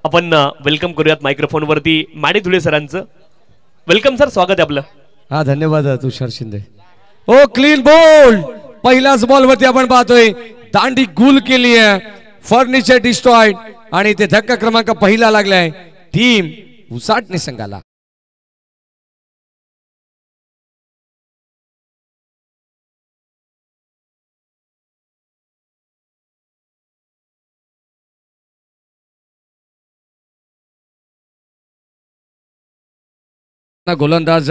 आपण वेलकम करूयात मायक्रोफोन वरती माडी धुळे सरांचं. वेलकम सर, स्वागत आहे आपलं. हा धन्यवाद तुषार शिंदे. ओ क्लीन बोल्ड, पहिल्याच बॉल वरती आपण पाहतोय दांडी गुल केली आहे, फर्निचर डिस्ट्रॉइड आणि ते धक्का क्रमांक पहिला लागलाय टीम उसाटणे संघाला. गोलंदाज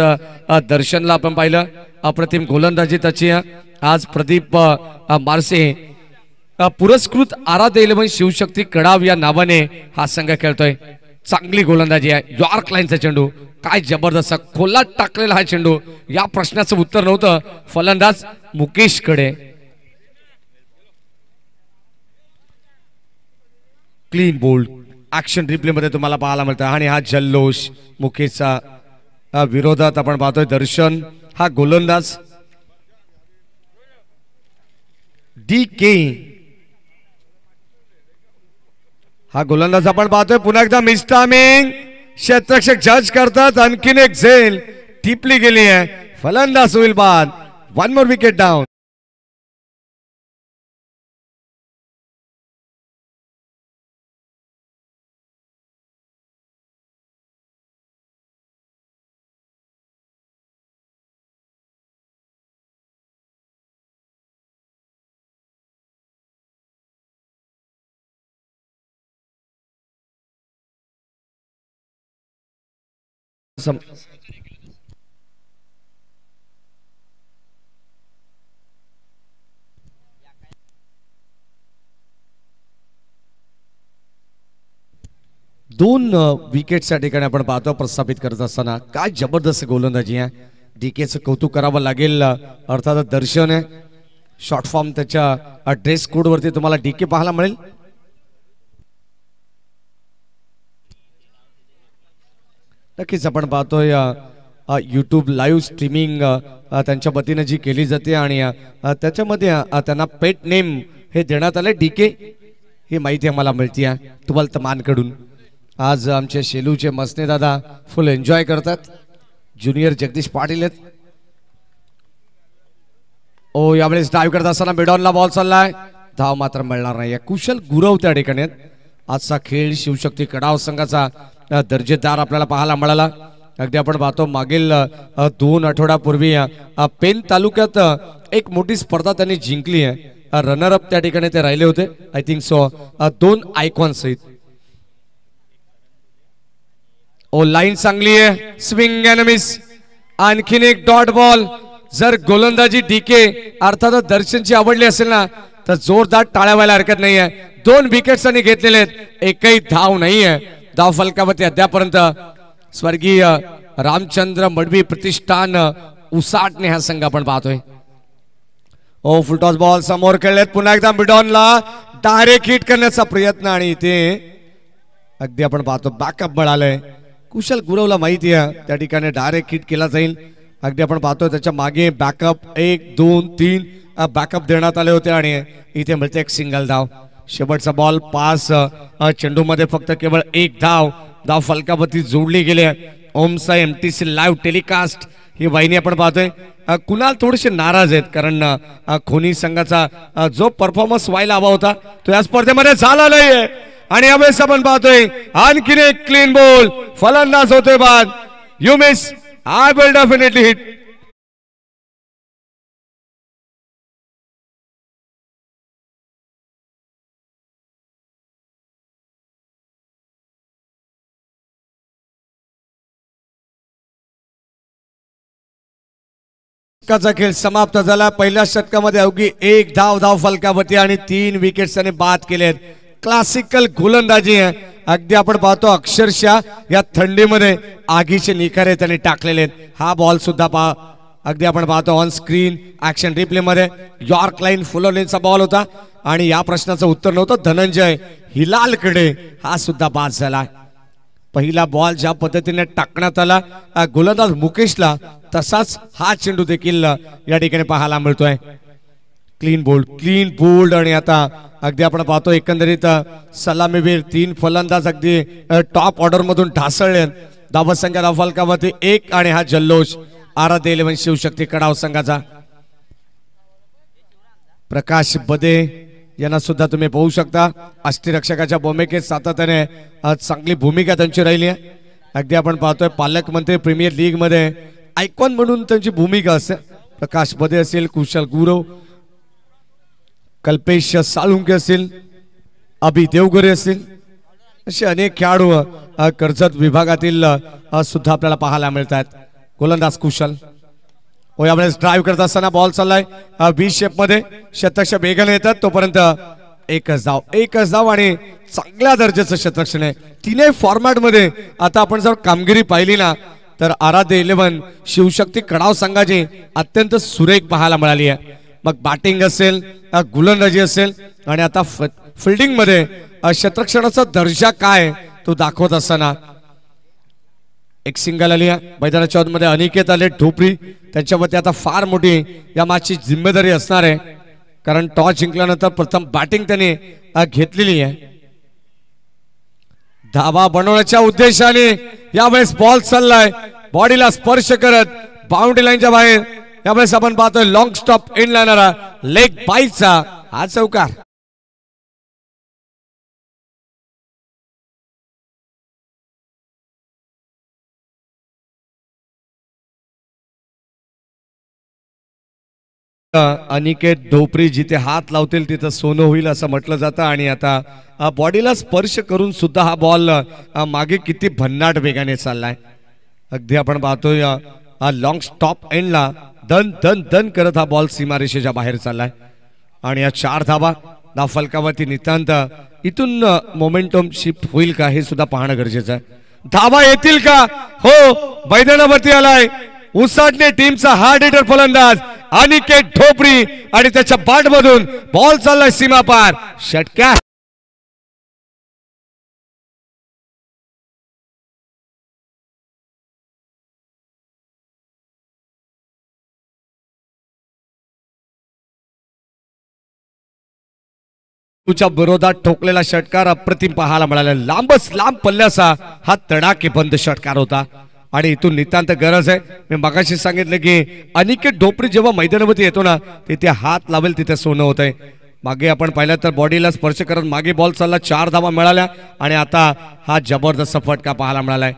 दर्शनला आपण पाहिलं, अप्रतिम गोलंदाजी त्याची. आज प्रदीप मारसे पुरस्कृत आराध्य इलेव्हन शिवशक्ती कडाव या नावाने हा संघ खेळतोय. चांगली गोलंदाजी आहे. यॉर्क लाईनचा चेंडू काय जबरदस्त खोलात टाकलेला हा चेंडू. या प्रश्नाचं उत्तर नव्हतं फलंदाज मुकेश कडे. क्लीन बोल्ड ऍक्शन रिप्ले मध्ये तुम्हाला पाहायला मिळतं आणि हा जल्लोष मुकेशचा विरोधात आपण पाहतोय. दर्शन हा गोलंदाज, डी के हा गोलंदाज आपण पाहतोय. पुन्हा एकदा मिस टायमिंग, क्षेत्ररक्षक जज करतात. आणखीन एक झेल टिपली गेली आहे. फलंदाज होईल बाद. 1 मोर विकेट डाऊन. दोन विकेटच्या ठिकाणी आपण पाहतो प्रस्थापित करत असताना काय जबरदस्त गोलंदाजी आहे. डीकेचं कौतुक करावं लागेल. अर्थात दर्शन आहे, शॉर्ट फॉर्म त्याच्या ड्रेस कोड वरती तुम्हाला डीके पाहायला मिळेल. नक्कीच आपण पाहतोय यूट्यूब लाईव्ह स्ट्रीमिंग त्यांच्या वतीने जी केली जाते आणि त्याच्यामध्ये त्यांना पेट नेम हे देण्यात आले डीके, ही माहिती आम्हाला मिळते आहे तुबल तमानकडून. आज आमचे शेलूचे मसने दादा फुल एन्जॉय करतात. ज्युनियर जगदीश पाटील आहेत. ओ यावेळेस डाईव्ह करत असताना मिडॉनला बॉल चाललाय, धाव मात्र मिळणार नाही. कुशल गुरव त्या ठिकाणी आहेत. आजचा खेळ शिवशक्ती कडाव संघाचा दर्जेदार आपल्याला पाहायला मिळाला. अगदी आपण पाहतो मागील 2 आठवड्यापूर्वी पेन तालुक्यात एक मोठी स्पर्धा त्यांनी जिंकली आहे. रनर अप त्या ठिकाणी ते राहिले होते. आय थिंक सो 2 आयकॉन सहित. ओ लाईन चांगली आहे, स्विंग अँड मिस. आणखीन एक डॉट बॉल. जर गोलंदाजी डीके अर्थात दर्शनची आवडली असेल ना तर जोरदार टाळ्या व्हायला हरकत नाही आहे. 2 विकेट्स त्यांनी घेतलेले आहेत, एकही धाव नाही आहे. धाव फलकावरती अद्यापर्यंत स्वर्गीय रामचंद्र मडवी प्रतिष्ठान उसाटणे हा संघ आपण पाहतोय. ओ फुलटॉस बॉल समोर खेळलेत. पुन्हा एकदा मिडॉनला डायरेक्ट हिट करण्याचा प्रयत्न आणि इथे अगदी आपण पाहतो बॅकअप मिळालंय. कुशल गुरवला माहिती आहे त्या ठिकाणी डायरेक्ट हिट केला जाईल. अगदी आपण पाहतो त्याच्या मागे बॅकअप 1 2 3 बॅकअप देण्यात आले होते आणि इथे मिळते एक सिंगल धाव. शेवटचा बॉल 5 चेंडू मध्ये फक्त केवळ 1 धाव. धाव फलकावरती जोडली गेली. ओमसा एमटीसी लाईव्ह टेलिकास्ट ही वाहिनी आपण पाहतोय. कुणाल थोडेसे नाराज आहेत कारण खोनी संघाचा जो परफॉर्मन्स व्हायला हवा होता तो या स्पर्धेमध्ये झाला नाहीये. आणि यावेळेस आपण पाहतोय आणखीन एक क्लीन बॉल. फलंदाज होतोय बाद. You miss, I will definitely hit. खेळ समाप्त झाला. पहिल्या षटकामध्ये अवघी 1 धाव फलकावरती आणि 3 विकेट्स त्याने बाद केलेत. क्लासिकल गोलंदाजी आहे. अगदी आपण पाहतो अक्षरशः या थंडीमध्ये आगीचे निखारे त्यांनी टाकलेले आहेत. हा बॉल सुद्धा अगदी आपण पाहतो ऑन स्क्रीन ऍक्शन रिप्ले मध्ये यॉर्क लाईन फुलवलेचा बॉल होता आणि या प्रश्नाचं उत्तर नव्हतं धनंजय हिलालकडे. हा सुद्धा बाद झाला. पहिला बॉल ज्या पद्धतीने टाकण्यात आला गोलंदाज मुकेशला तसाच हा चेंडू देखील या ठिकाणी पाहायला मिळतोय. क्लीन बोल्ड आणि आता अगदी आपण पाहतो एकंदरीत सलामीवीर 3 फलंदाज अगदी टॉप ऑर्डर मधून ढासळले. धावा संख्या धावफलकावरती 1 आणि हा जल्लोष आराध्य 11 शिवशक्ती कडाव संघाचा. प्रकाश बदे यांना सुद्धा तुम्ही पाहू शकता अष्टरक्षकाच्या भूमिकेत सातत्याने चांगली भूमिका त्यांची राहिली आहे. अगदी आपण पाहतोय पालकमंत्री प्रीमियर लीग मध्ये आयकॉन म्हणून त्यांची भूमिका असते. प्रकाश बदे असेल, कुशल गुरव, कल्पेश साळुंके असतील, अभि देवगरे असतील, असे अनेक खेळाडू कर्जत विभागातील सुद्धा आपल्याला पाहायला मिळतात. गोलंदाज कुशल व यावेळेस ड्राईव्ह करत असताना बॉल चाललाय बी शेप मध्ये. शतक वेगाने येतात तोपर्यंत एकच धाव आणि चांगल्या दर्जाचं शतरक्षण आहे. तीनही फॉर्मॅट मध्ये आता आपण जर कामगिरी पाहिली ना तर आराध्य 11 शिवशक्ती कडाव संघाची अत्यंत सुरेख पाहायला मिळाली आहे. मग बॅटिंग असेल, गोलंदाजी असेल आणि आता फिल्डिंग मध्ये शतरक्षणाचा दर्जा काय तो दाखवत असताना एक सिंगल आली मैदानाच्या मध्ये. अनिकेत आले ढोपरी, त्यांच्यावरती आता फार मोठी या मॅचची जिम्मेदारी असणार आहे कारण टॉस जिंकल्यानंतर प्रथम बॅटिंग त्यांनी घेतलेली आहे. धावा बनवण्याच्या उद्देशाने यावेळेस बॉल चाललाय बॉडीला स्पर्श करत बाउंड्री लाईनच्या बाहेर. यावेळेस आपण पाहतोय लॉंग स्टॉप एंड लावणारा लेग बाईचा हा चौकार. अनिकेत ढोपरी जिथे हात लावतील तिथं सोनं होईल असं म्हटलं जातं आणि आता बॉडीला स्पर्श करून सुद्धा हा बॉल मागे किती भन्नाट वेगाने चाललाय. अगदी आपण पाहतोय लॉंग स्टॉप एंडला दन दन दन करत हा बॉल सीमारेषेच्या बाहेर चाललाय आणि या 4 धावा फलकावरती नितांत. इथून मोमेंटम शिफ्ट होईल का हे सुद्धा पाहणं गरजेचं आहे. धावा येतील का? हो, मैदानावरती आलाय उसाटणे टीमचा हार्ड हिटर फलंदाज अनिकेत ढोपरी आणि त्याच्या बॅट मधून बॉल चाललाय सीमा पार. षटकार विरोधात ठोकलेला षटकार अप्रतिम पाहायला मिळाला. लांबच लांब पल्ल्याचा हा तडाखेबंद षटकार होता आणि इथून नितांत गरज आहे. मी मगाशी सांगितलं की अनिकेत ढोपरी जेव्हा मैदानामध्ये येतो ना तिथे हात लावेल तिथे सोनं होत आहे. मागे आपण पाहिलं तर बॉडीला स्पर्श करत मागे बॉल चालला. 4 धावा मिळाल्या आणि आता हा जबरदस्त फटका पाहायला मिळालाय.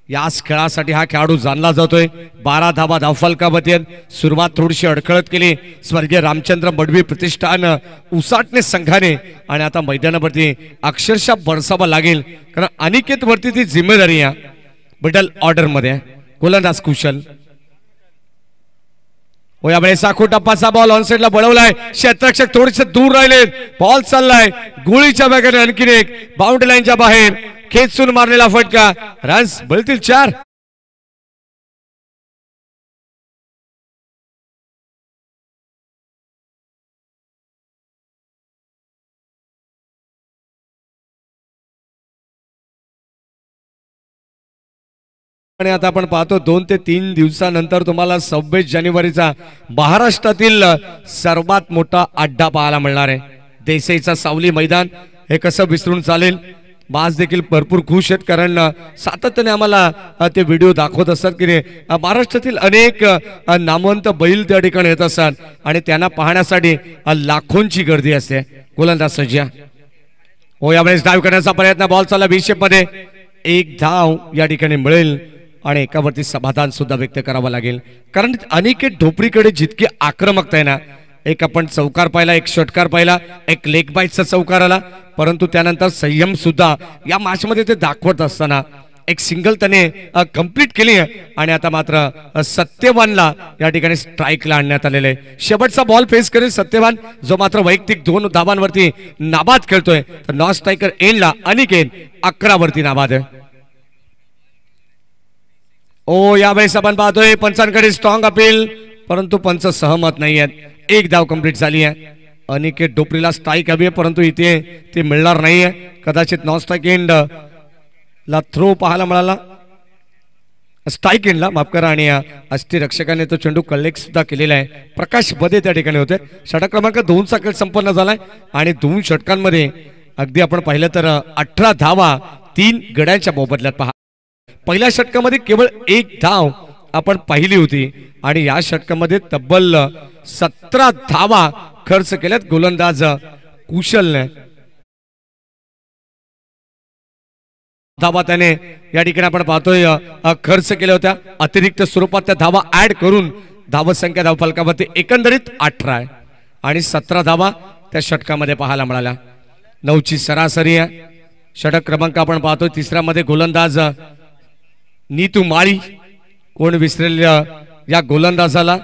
याच खेळासाठी हा खेळाडू जाणला जातोय. 12 धावा धावफलकामध्ये. सुरुवात थोडीशी अडखळत केली स्वर्गीय रामचंद्र मडवी प्रतिष्ठान उसाटणे संघाने आणि आता मैदानावरती अक्षरशः बरसावा लागेल कारण अनिकेत वरती ती जिम्मेदारी आहे. मिडल ऑर्डर मध्ये गोलंदाज कुशल व यावेळेस साखो टप्पाचा बॉल ऑन साइडला बळवलाय. क्षेत्ररक्षक थोडेसे दूर राहिले. बॉल चाललाय गोळीच्या वेगाने आणखीन एक बाउंड्री लाईनच्या बाहेर खेचून मारलेला फटका. रन्स मिळतील 4. आणि आता आपण पाहतो 2 ते 3 दिवसानंतर तुम्हाला 26 जानेवारीचा महाराष्ट्रातील सर्वात मोठा अड्डा पाहायला मिळणार आहे. देसाईचा सावली मैदान. हे कसं विसरून चालेल. बाज देखील भरपूर खुश आहेत कारण सातत्याने आम्हाला ते व्हिडिओ दाखवत असतात की महाराष्ट्रातील अनेक नामवंत बैल त्या ठिकाणी येत असतात आणि त्यांना पाहण्यासाठी लाखोंची गर्दी असते. गोलंदाज सज्जा हो यावेळेस डाईव्ह करण्याचा प्रयत्न. बॉल चालला बी शेप मध्ये. 1 धाव या ठिकाणी मिळेल आणि एकावरती समाधान सुद्धा व्यक्त करावं लागेल कारण अनिकेत ढोपरीकडे जितकी आक्रमकता आहे ना. एक आपण चौकार पाहिला, एक षटकार पाहिला, एक लेग बाईटचा चौकार आला परंतु त्यानंतर संयम सुद्धा या मॅच मध्ये ते दाखवत असताना एक सिंगल त्याने कंप्लीट केली आणि आता मात्र सत्यवानला या ठिकाणी स्ट्राईकला आणण्यात आलेले. शेवटचा बॉल फेस करेल सत्यवान जो मात्र वैयक्तिक 2 धावांवरती नाबाद खेळतोय. तर नॉन स्ट्रायकर एंडला अनिकेत 11 वरती नाबाद आहे. ओ यावेळेस आपण पाहतोय पंचांकडे स्ट्रॉंग अपील परंतु पंच सहमत नाही आहेत. 1 धाव कंप्लीट झाली आहे. अनिकेत ढोपरीला स्ट्राईक हवी आहे परंतु इथे ते मिळणार नाहीये. कदाचित नॉन स्ट्राईक एंड ला थ्रो पाहायला मिळाला. स्ट्राईक एंडला माफ करा आणि अष्टरक्षकाने तो चेंडू कलेक्ट सुद्धा केलेला आहे. प्रकाश बदे त्या ठिकाणी होते. षटक क्रमांक 2 चा खेळ संपन्न झालाय आणि 2 षटकांमध्ये अगदी आपण पाहिलं तर 18 धावा 3 गड्यांच्या मोबदल्यात. पहा पहिल्या षटकामध्ये केवळ 1 धाव आपण पाहिली होती आणि या षटकामध्ये तब्बल 17 धावा खर्च केल्यात गोलंदाज कुशलने. धावा त्याने या ठिकाणी आपण पाहतोय खर्च केल्या होत्या. अतिरिक्त स्वरूपात त्या धावा ऍड करून धाव संख्या धावफलकामध्ये एकंदरीत 18 आहे आणि 17 धावा त्या षटकामध्ये पाहायला मिळाल्या. 9 ची सरासरी आहे. षटक क्रमांक आपण पाहतोय तिसऱ्या मध्ये गोलंदाज नीतू माळी. कोण विसरेल या गोलंदाजाला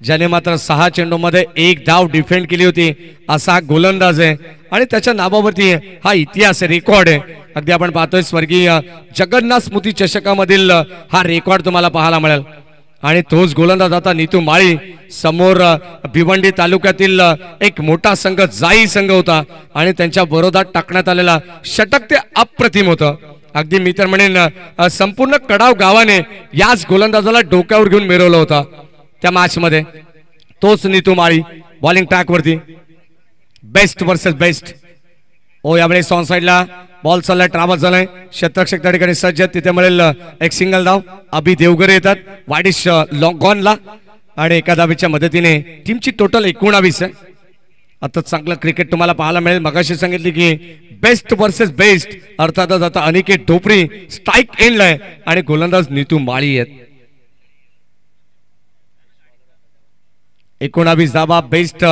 ज्याने मात्र 6 चेंडूमध्ये 1 धाव डिफेंड केली होती असा हा गोलंदाज आहे आणि त्याच्या नावावरती हा इतिहास रेकॉर्ड आहे. अगदी आपण पाहतोय स्वर्गीय जगन्नाथ स्मृती चषकामधील हा रेकॉर्ड तुम्हाला पाहायला मिळेल आणि तोच गोलंदाज आता नीतू माळी. समोर भिवंडी तालुक्यातील एक मोठा संघ जाई संघ होता आणि त्यांच्या विरोधात टाकण्यात आलेला षटक ते अप्रतिम होतं. अगदी मी तर म्हणेन संपूर्ण कडाव गावाने याच गोलंदाजाला डोक्यावर घेऊन मिरवलं होतं त्या मॅच मध्ये. तोच नीतू माळी बॉलिंग ट्रॅक वरती. Best versus best. ओ यावेळेस ऑन साइडला बॉल चाललाय. ट्रॅव्हल झालाय. क्षेत्ररक्षक त्या ठिकाणी सज्ज आहेत. तिथे मिळेल एक सिंगल धाव. अभि देवगरे येतात वाईडिश लॉंग गॉनला आणि एका धावेच्या मदतीने टीमची टोटल 19 आहे. आता चांगलं क्रिकेट तुम्हाला पाहायला मिळेल. मगाशी सांगितले की बेस्ट वर्सेस बेस्ट अर्थातच आता अनिकेत ढोपरी स्ट्राईक एंडला आहे आणि गोलंदाज नीतू माळी आहेत. 19 धावा बेस्ट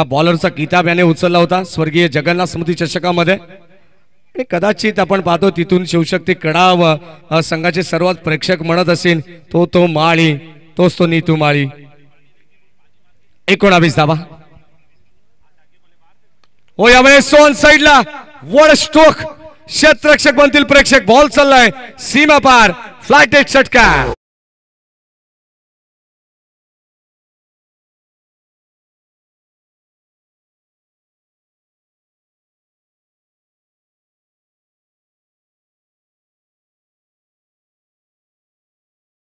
बॉलरचा किताब याने उचलला होता स्वर्गीय जगन्नाथ स्मृती चषकामध्ये आणि कदाचित आपण पाहतो तिथून शिवशक्ती कडाव संघाचे सर्वात प्रेक्षक म्हणत असेल तो माळी तोच तो नीतू माळी. 19 धावा. ओ यावेळेस सोन साइडला वड स्ट्रोक. क्षेत्ररक्षक बनतील प्रेक्षक. बॉल चाललाय सीमा पार. फ्लाइट एक षटकार.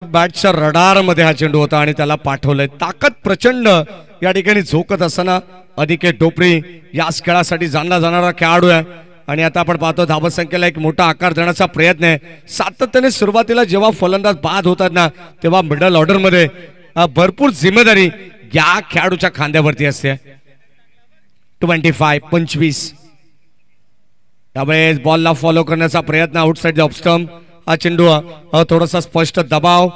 बॅटच्या रडार मध्ये हा चेंडू होता आणि त्याला पाठवलंय. ताकद प्रचंड या ठिकाणी झोकत असताना अनिकेत ढोपरी याच खेळासाठी जाणला जाणारा खेळाडू आहे आणि आता आपण पाहतो धावत संख्येला एक मोठा आकार देण्याचा प्रयत्न आहे. सातत्याने सुरुवातीला जेव्हा फलंदाज बाद होतात ना तेव्हा मिडल ऑर्डर मध्ये भरपूर जिम्मेदारी या खेळाडूच्या खांद्यावरती असते. 25 त्यावेळेस बॉलला फॉलो करण्याचा प्रयत्न आउटसाइड ऑफ स्टंप. हा चेंडू थोडासा स्पष्ट दबाव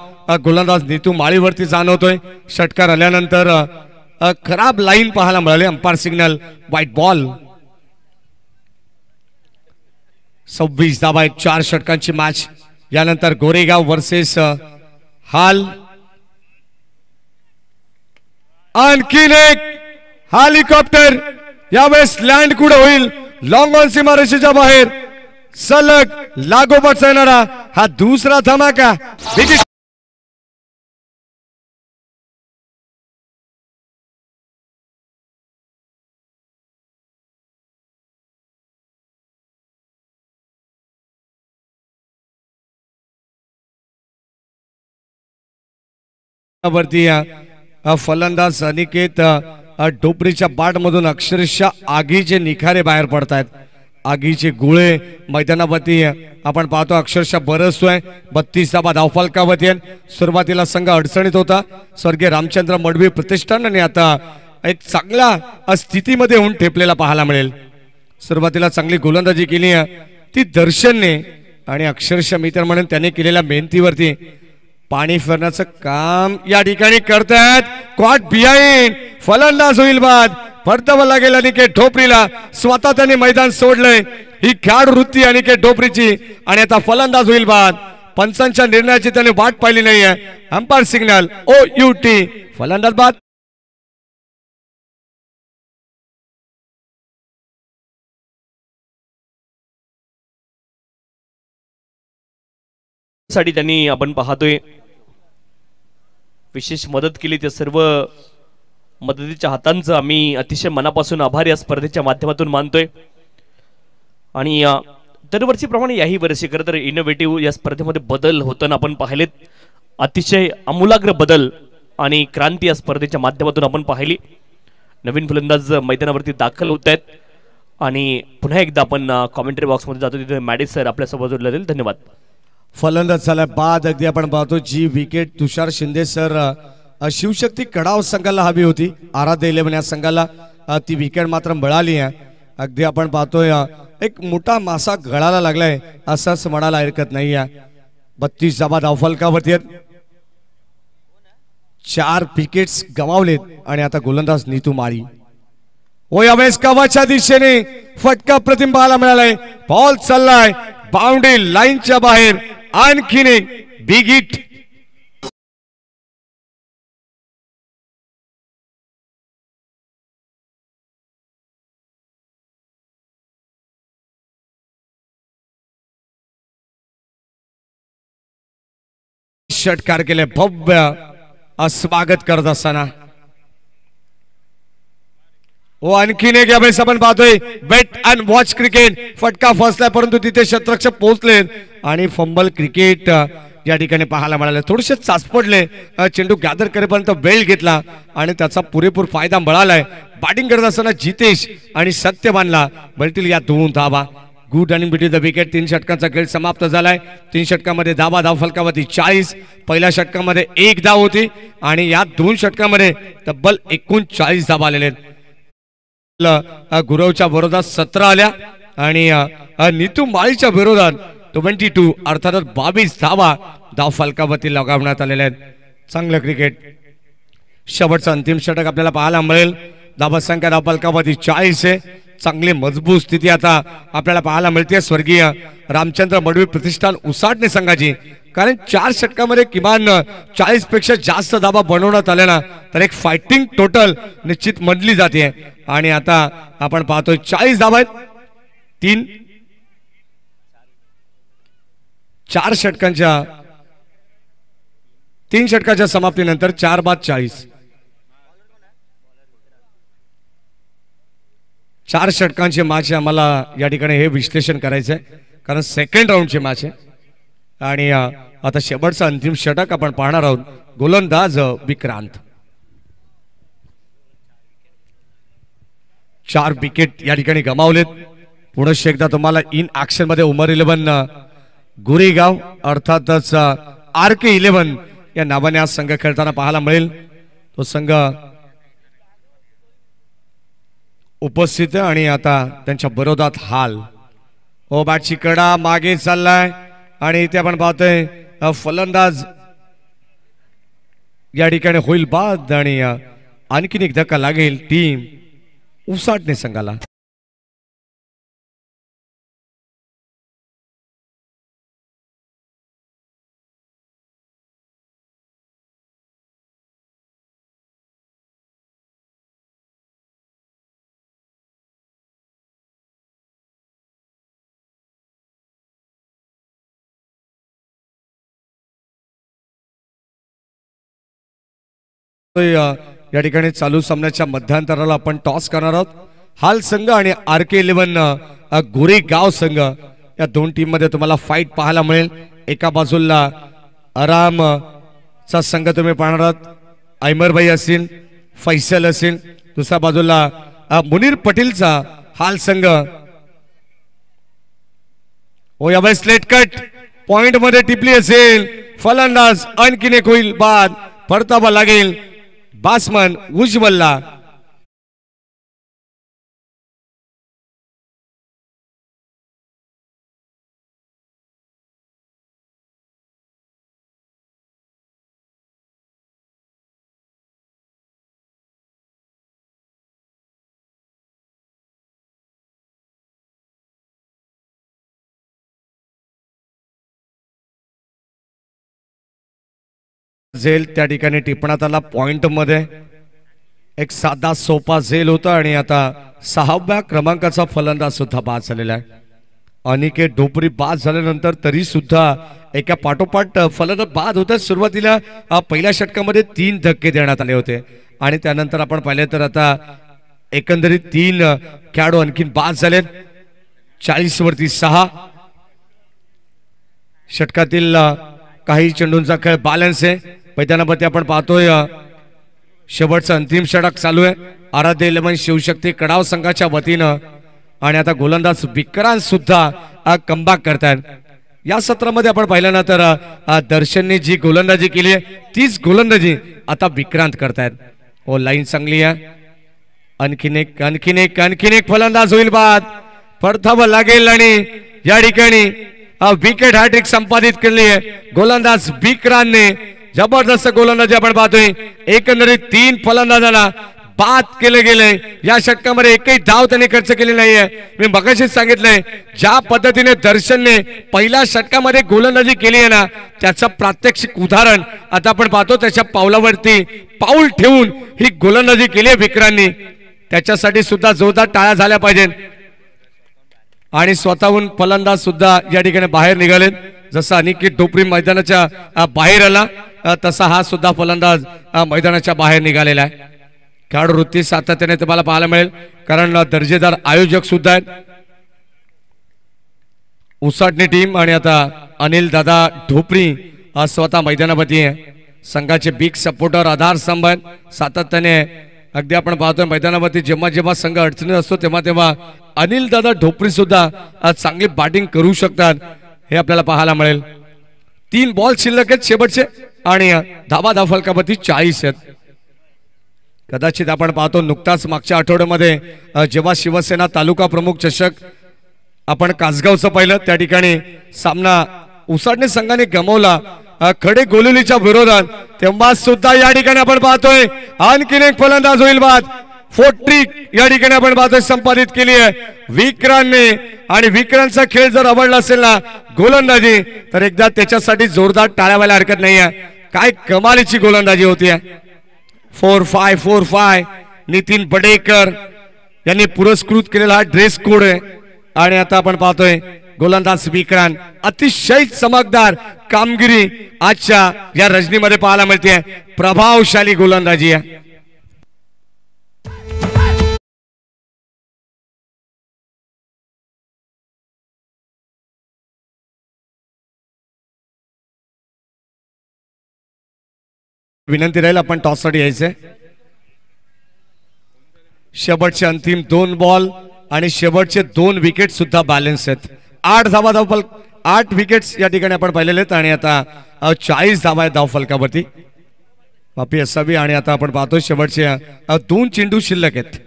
गोलंदाज नीतू माळीवरती जाणवतोय. षटकार आल्यानंतर खराब लाईन पाहायला मिळाली. Umpire signal white ball. 26 धावा 4 षटकांची मॅच. यानंतर गोरेगाव वर्सेस हाल. आणखीन एक हेलिकॉप्टर यावेळेस लँड कुठे होईल. लॉंग ऑन सीमारेषेच्या बाहेर सलग लागोपाठ येणारा हा दुसरा धमाका. वरती फलंदाज अनिकेत ढोपरीच्या बाट मधून अक्षरशः आगीचे निखारे बाहेर पडतायत. आगीचे गोळे मैदानावरती आपण पाहतो अक्षरशः बरसतोय. 32 धावा धावफलकावरती. सुरुवातीला संघ अडचणीत होता. स्वर्गीय रामचंद्र मडवी प्रतिष्ठानाने आता एक चांगल्या स्थितीमध्ये होऊन ठेपलेला पाहायला मिळेल. सुरुवातीला चांगली गोलंदाजी केली ती दर्शनने आणि अक्षरशः मी तर म्हणून त्याने केलेल्या मेहनतीवरती पाणी फिरण्याचं काम या ठिकाणी करतात. Caught behind. फलंदाज होईल बाद. परतावा लागेल अनिकेत ढोपरीला. स्वतः त्याने मैदान सोडलंय. ही खेळाडू वृत्ती अनिकेत ढोपरीची आणि आता फलंदाज होईल बाद. पंचांच्या निर्णयाची त्याने वाट पाहिली नाहीये. Umpire signal OUT. फलंदाज बाद. साठी त्यांनी आपण पाहतोय विशेष मदत केली. त्या सर्व मदतीच्या हातांचं आम्ही अतिशय मनापासून आभार या स्पर्धेच्या माध्यमातून मानतोय. आणि दरवर्षीप्रमाणे याही वर्षी खरं तर इनोव्हेटिव्ह या स्पर्धेमध्ये बदल होताना आपण पाहिलेत. अतिशय आमूलाग्र बदल आणि क्रांती या स्पर्धेच्या माध्यमातून आपण पाहिली. नवीन फलंदाज मैदानावरती दाखल होत आहेत आणि पुन्हा एकदा आपण कॉमेंट्री बॉक्समध्ये जातो, तिथे मॅडे सर आपल्यासोबत जोडले जातील. धन्यवाद. फलंदाज झाला बाद अगदी आपण पाहतो जी विकेट तुषार शिंदे सर शिवशक्ती कडाव संघाला हवी होती, आराध्य 11 या संघाला ती विकेट मात्र मिळाली आहे. अगदी आपण पाहतोय एक मोठा मासा गळाला लागलाय असंच म्हणायला हरकत नाही आहे. 32 धावा धावफलकावरती आहेत. 4 विकेट्स गमावलेत आणि आता गोलंदाज नीतू माळी. ओ यावेळेस कवाच्या दिशेने फटका प्रतिम पाहायला मिळालाय. बॉल चाललाय बाउंड्री लाईनच्या बाहेर. आणखीन एक बिग हिट. षटकार केले भव्य स्वागत करत असताना. ओ आणखीन एक यावेळेस आपण पाहतोय बेट अँड वॉच क्रिकेट. फटका फसलाय परंतु तिथे शतरक्षक पोहोचले आणि फंबल क्रिकेट या ठिकाणी पाहायला मिळाले. थोडेसे चाचपडले, चेंडू गॅदर करेपर्यंत वेळ घेतला आणि त्याचा पुरेपूर फायदा मिळालाय. बॅटिंग करत असताना जितेश आणि सत्यवानला मिळतील या 2 धावा. Good running between the wicket. 3 षटकांचा खेळ समाप्त झालाय. 3 षटकामध्ये धावा धावफलकावरती 40. पहिल्या षटकामध्ये 1 धाव होती आणि या 2 षटकामध्ये तब्बल 39 धावा आलेले. गुरवच्या विरोधात 17 आल्या आणि नीतू माळीच्या विरोधात 22 अर्थातच 22 धावा धावफलकावरती लगावण्यात आलेल्या आहेत. चांगलं क्रिकेट. शेवटचं अंतिम षटक आपल्याला पाहायला मिळेल. धावसंख्या धावफलकावरती 40 आहे. चांगली मजबूत स्थिती आता आपल्याला पाहायला मिळते स्वर्गीय रामचंद्र मडवी प्रतिष्ठान उसाटणे संघाची. कारण 4 षटकामध्ये किमान 40 पेक्षा जास्त धावा बनवण्यात आल्या ना तर एक फायटिंग टोटल निश्चित म्हणली जाते. आणि आता आपण पाहतोय 40 धावा आहेत. 4 षटकांच्या समाप्तीनंतर 4 बाद 40. 4 षटकांची मॅच आम्हाला या ठिकाणी हे विश्लेषण करायचं आहे कारण सेकंड राऊंडची मॅच आहे. आणि आता शेवटचं अंतिम षटक आपण पाहणार आहोत. गोलंदाज विक्रांत. 4 विकेट या ठिकाणी गमावलेत. पुनश्च एकदा तुम्हाला इन ऍक्शन मध्ये उमर 11 गोरेगाव अर्थातच RK 11 या नावाने आज संघ खेळताना पाहायला मिळेल. तो संघ उपस्थित आहे आणि आता त्यांच्या विरोधात हाल. ओ बॅटची कडा मागे चाललाय आणि इथे आपण पाहतोय फलंदाज या ठिकाणी होईल बाद आणि आणखीन एक धक्का लागेल टीम उसाटणे संघाला. या ठिकाणी चालू सामन्याच्या मध्यांतराला आपण टॉस करणार आहोत. हाल संघ आणि RK 11 गोरेगाव संघ या 2 टीम मध्ये तुम्हाला फाईट पाहायला मिळेल. एका बाजूला आराम चा संघ तुम्ही पाहणार आहात. अमर भाई असतील, फैसल असेल. दुसऱ्या बाजूला मुनीर पटेलचा हाल संघ. ओ यावेळी स्लेट कट पॉइंट मध्ये टिपली असेल. फलंदाज आणखीन एक होईल बाद. परतावा लागेल बासमन उज्ज्वलला. झेल त्या ठिकाणी टिपण्यात आला. पॉइंट मध्ये एक साधा सोपा झेल होता आणि आता 6व्या क्रमांकाचा फलंदाज सुद्धा बाद झालेला आहे. अनिकेत ढोपरी बाद झाल्यानंतर तरी सुद्धा एका पाठोपाठ फलंदाज बाद होता. सुरुवातीला पहिल्या षटकामध्ये 3 धक्के देण्यात आले होते आणि त्यानंतर आपण पाहिले तर आता एकंदरीत 3 खेळाडू आणखीन बाद झालेत. 40 वरती 6 षटकातील काही चेंडूंचा खेळ बॅलन्स आहे. मैदानावरती आपण पाहतोय शेवटचं अंतिम षटक चालू आहे. आराध्य 11 शिवशक्ती कडाव संघाच्या वतीनं आणि आता गोलंदाज विक्रांत सुद्धा कमबॅक करतायत. या सत्रामध्ये आपण पाहिलं ना तर दर्शनने जी गोलंदाजी केली आहे तीच गोलंदाजी आता विक्रांत करतायत. हो लाईन चांगली आहे. आणखीन एक फलंदाज होईल बाद. परतावं लागेल आणि या ठिकाणी विकेट हॅट्रिक संपादित केली आहे गोलंदाज विक्रांतने. जबरदस्त गोलंदाजी आपण पाहतोय. एकंदरीत 3 फलंदाजांना बाद केले गेले. या षटकामध्ये एकही धाव त्यांनी खर्च केली नाहीये. मी मगाशीच सांगितलंय ज्या पद्धतीने दर्शनने पहिल्या षटकामध्ये गोलंदाजी केली आहे ना त्याचं प्रात्यक्षिक उदाहरण आता आपण पाहतो. त्याच्या पावलावरती पाऊल ठेवून ही गोलंदाजी केली आहे विक्रांतनी. त्याच्यासाठी सुद्धा जोरदार टाळ्या झाल्या पाहिजेत. आणि स्वतःहून फलंदाज सुद्धा या ठिकाणी बाहेर निघालेत. जसं अनिकेत ढोपरी मैदानाच्या बाहेर आला तसा हा सुद्धा फलंदाज मैदानाच्या बाहेर निघालेला आहे. खेळाडू वृत्ती सातत्याने तुम्हाला पाहायला मिळेल कारण दर्जेदार आयोजक सुद्धा आहेत. उसाटणी टीम आणि आता अनिल दादा ढोपरी स्वतः मैदानावरती आहे. संघाचे बिग सपोर्टर आधार स्तंभ आहेत सातत्याने. अगदी आपण पाहतोय मैदानावरती जेव्हा जेव्हा संघ अडचणीत असतो तेव्हा तेव्हा अनिल दादा ढोपरी सुद्धा चांगली बॅटिंग करू शकतात हे आपल्याला पाहायला मिळेल. 3 बॉल शिल्लक आहेत शेवटचे आणि धावा फलकावरती 40 आहेत. कदाचित आपण पाहतो नुकताच मागच्या आठवड्यामध्ये जेव्हा शिवसेना तालुका प्रमुख चषक आपण कासगावचं पाहिलं त्या ठिकाणी सामना उसाटणे संघाने गमावला खडे गोलुलीच्या विरोधात. तेव्हा सुद्धा या ठिकाणी आपण पाहतोय आणखीन एक फलंदाज होईल बाद. फोर्ट्रिक या ठिकाणी आपण पाहतोय संपादित केली आहे विक्रांतने. आणि विक्रांतचा खेळ जर आवडला असेल ना गोलंदाजी तर एकदा त्याच्यासाठी जोरदार टाळ्या व्हायला हरकत नाही आहे. काय कमालीची गोलंदाजी होती. 4-5 नितीन बडेकर यांनी पुरस्कृत केलेला हा ड्रेस कोड आहे. आणि आता आपण पाहतोय गोलंदाज विक्रांत अतिशय चमकदार कामगिरी आजच्या या रजनीमध्ये पाहायला मिळते. प्रभावशाली गोलंदाजी आहे. विनंती राहील आपण टॉस साठी यायचंय. शेवटचे अंतिम 2 बॉल आणि शेवटचे 2 विकेट सुद्धा बॅलन्स आहेत. 8 धावा धावफलक 8 विकेट्स या ठिकाणी आपण पाहिलेले आहेत आणि आता 40 धावा आहेत धावफलकावरती माफी असावी. आणि आता आपण पाहतो शेवटचे 2 चेंडू शिल्लक आहेत.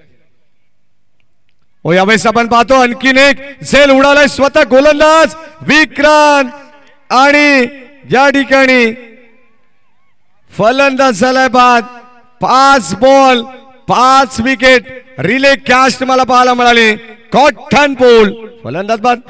यावेळेस आपण पाहतो आणखीन एक झेल उडालाय स्वतः गोलंदाज विक्रांत. आणि या ठिकाणी फलंदाज झालाय बाद. 5 बॉल 5 विकेट रिले कॅच तुम्हाला पाहायला मिळाली. कॉटन पोल फलंदाज बाद.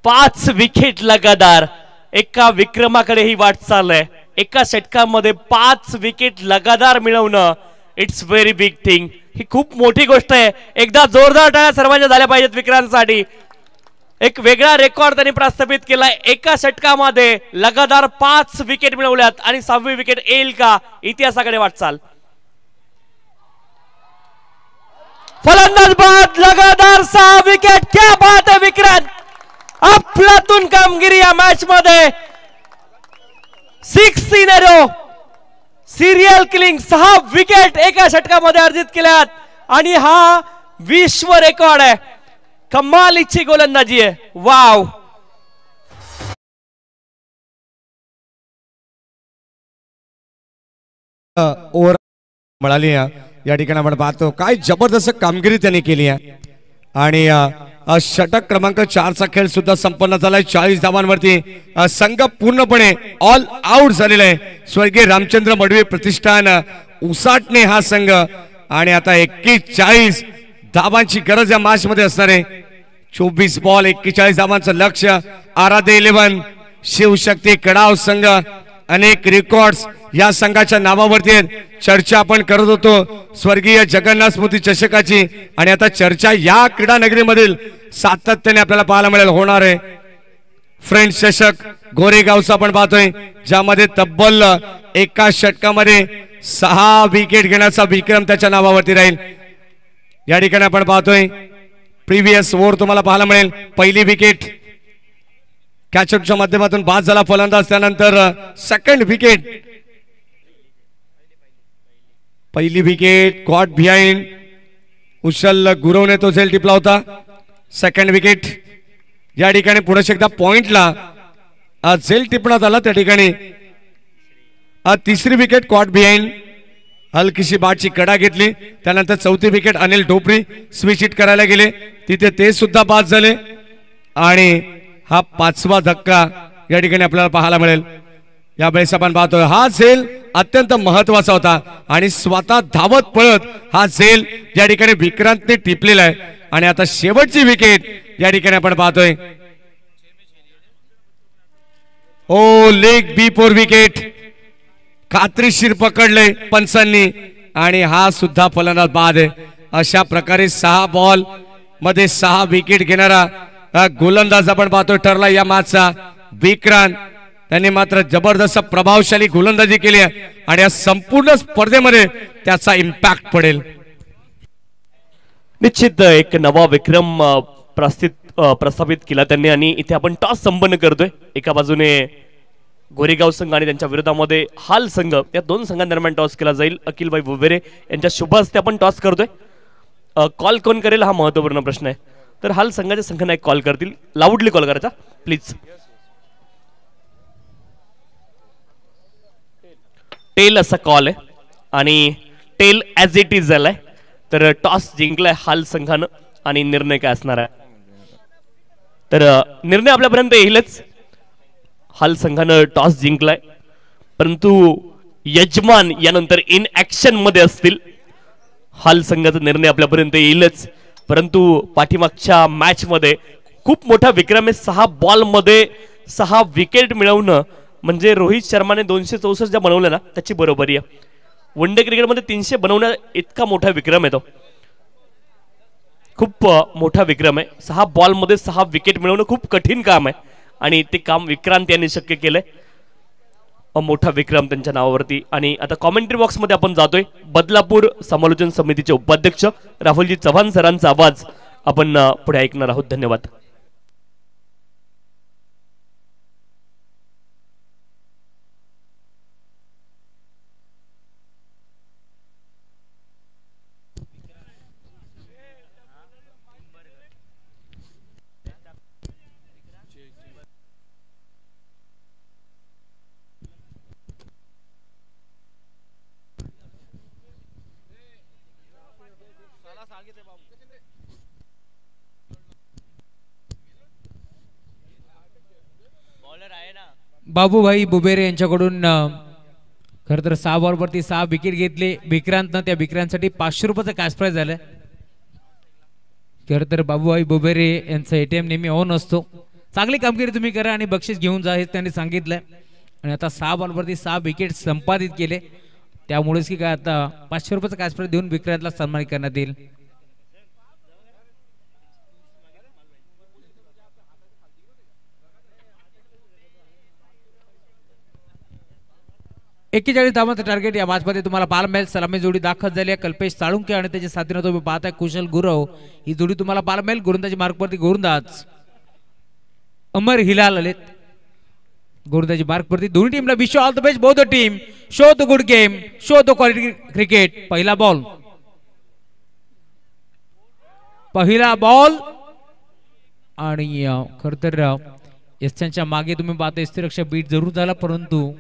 पाच विकेट लगातार. एका विक्रमाकडे ही वाटचाल आहे. एका षटकामध्ये 5 विकेट लगातार मिळवणं इट्स व्हेरी बिग थिंग. ही खूप मोठी गोष्ट आहे. एकदा जोरदार टाळ्या सर्वांच्या झाल्या पाहिजेत विक्रांतसाठी. एक वेगळा रेकॉर्ड त्यांनी प्रस्थापित केलाय. एका षटकामध्ये लगातार 5 विकेट मिळवल्यात आणि 6वी विकेट येईल का इतिहासाकडे वाटचाल. फलंदाज बाद. लगातार 6 विकेट. क्या बात है विक्रांत. अफलातून कामगिरी या मॅच मध्ये. 6 in a row serial killing. 6 wicket एका षटकामध्ये अर्जित केल्यात आणि हा विश्व रेकॉर्ड आहे. कमालीची गोलंदाजी आहे. वाव. ओव्हर मिळाली या ठिकाणी आपण पाहतो काय जबरदस्त कामगिरी त्यांनी केली आहे. आणि षटक क्रमांक 4 चा खेळ सुद्धा संपन्न झालाय. 40 धावांवरती संघ पूर्णपणे ऑल आउट झालेला आहे. स्वर्गीय रामचंद्र मडवी प्रतिष्ठान उसाटणे हा संघ. आणि आता 41 धावांची गरज या मॅच मध्ये असणार आहे. 24 बॉल 41 धावांचं लक्ष्य. आराध्य 11 शिवशक्ती कडाव संघ अनेक रेकॉर्ड्स या संघाच्या नावावरती आहेत। चर्चा आपण करत होतो स्वर्गीय जगन्नाथ स्मृती चषकाची आणि आता चर्चा या क्रीडा नगरीमधील सातत्याने आपल्याला पाहायला मिळेल होणार आहे। फ्रेंड्स चषक गोरेगावचा आपण पाहतोय ज्यामध्ये तब्बल एका षटकामध्ये 6 विकेट घेण्याचा विक्रम त्याच्या नावावरती राहील। या ठिकाणी आपण पाहतोय प्रीवियस ओव्हर तुम्हाला पाहायला मिळेल। पहिली विकेट कॅचआउटच्या माध्यमातून बाद झाला फलंदाज, त्यानंतर सेकंड विकेट, पहिली विकेट कॉट बिहाइंड, उशल गुरवने तो झेल टिपला होता। सेकंड विकेट या ठिकाणी पुढे एकदा पॉइंटला झेल टिपण्यात आला, त्या ठिकाणी तिसरी विकेट कॉट बिहाइंड, हलकीशी बाटची कडा घेतली, त्यानंतर चौथी विकेट अनिल ढोपरी स्विच हिट करायला गेले, तिथे ते सुद्धा बाद झाले आणि हा 5वा धक्का या ठिकाणी आपल्याला पाहायला मिळेल। यावेळेस आपण पाहतोय हा झेल अत्यंत महत्वाचा होता आणि स्वतः धावत पळत हा झेल या ठिकाणी विक्रांतने टिपलेला आहे आणि आता शेवटची विकेट या ठिकाणी आपण पाहतोय ओ लेग बी 4 विकेट खात्रीशीर पकडले पंचांनी आणि हा सुद्धा फलंदाज बाद आहे। अशा प्रकारे 6 बॉल मध्ये 6 विकेट घेणारा गोलंदाज आपण पाहतोय ठरला या मॅचचा विक्रांत। त्यांनी मात्र जबरदस्त प्रभावशाली गोलंदाजी केली आहे आणि या संपूर्ण स्पर्धेमध्ये त्याचा इम्पॅक्ट पडेल। निश्चित एक नवा विक्रम प्रस्थापित केला त्यांनी आणि इथे आपण टॉस संपन्न करतोय। एका बाजूने गोरेगाव संघ आणि त्यांच्या विरोधामध्ये हाल संघ, या दोन संघांदरम्यान टॉस केला जाईल। अखिलभाई बुबेरे यांच्या शुभ हस्ते आपण टॉस करतोय। कॉल कोण करेल हा महत्त्वपूर्ण प्रश्न आहे, तर हाल संघाचे संघनायक कॉल करतील। लाऊडली कॉल करायचा प्लीज। टेल असा कॉल आहे आणि टेल ॲज इट इज झालाय, तर टॉस जिंकलाय हाल संघानं आणि निर्णय काय असणार आहे, तर निर्णय आपल्यापर्यंत येईलच। हाल संघानं टॉस जिंकलाय, परंतु यजमान यानंतर इन ऍक्शन मध्ये असतील। हाल संघाचा निर्णय आपल्यापर्यंत येईलच, परंतु पाठीमागच्या मॅच मध्ये खूप मोठा विक्रम आहे। 6 बॉल मध्ये 6 विकेट मिळवणं म्हणजे रोहित शर्माने 264 ज्या बनवल्या ना त्याची बरोबरी आहे। वन डे क्रिकेटमध्ये 300 बनवण्या इतका मोठा विक्रम आहे तो, खूप मोठा विक्रम आहे। 6 बॉल मध्ये 6 विकेट मिळवणं खूप कठीण काम आहे आणि ते काम विक्रांत यांनी शक्य केलंय। मोठा विक्रम त्यांच्या नावावरती। आणि आता कॉमेंट्री बॉक्स मध्ये आपण जातोय। बदलापूर समालोचन समितीचे उपाध्यक्ष राहुलजी चव्हाण सरांचा आवाज आपण पुढे ऐकणार आहोत। धन्यवाद। बाबूभाई बुबेरे यांच्याकडून खरं तर 6 बॉलवरती 6 विकेट घेतले विक्रांतनं। त्या विक्रांतसाठी 500 रुपयाचं कॅश प्राइज झालं। खरं तर बाबूभाई बुबेरे यांचा एटीएम नेहमी ऑन असतो। चांगली कामगिरी तुम्ही करा आणि बक्षीस घेऊन जा हे त्यांनी सांगितलंय। आणि आता 6 बॉलवरती 6 विकेट संपादित केले, त्यामुळेच की काय आता 500 रुपयाचं कॅश प्राइज देऊन विक्रांतला सन्मानित करण्यात येईल। एक्केचाळीस धावांचं टार्गेट या मॅच मध्ये तुम्हाला पाहायला मिळेल। सलामी जोडी दाखल झाली आहे कल्पेश साळुंके आणि त्याच्या साथीने तुम्ही पाहताय कुशल गुरव, ही जोडी तुम्हाला पाहायला मिळेल। गोलंदाजी मार्कवरती गोलंदाज अमर हिलाल आलेत। गोलंदाजी मार्कवरती दोन्ही टीमला wish all the best both the team, show the good game, show the quality cricket. पहिला बॉल आणि खर तर एसच्या मागे तुम्ही पाहताय स्थिरक्षा बीट जरूर झाला, परंतु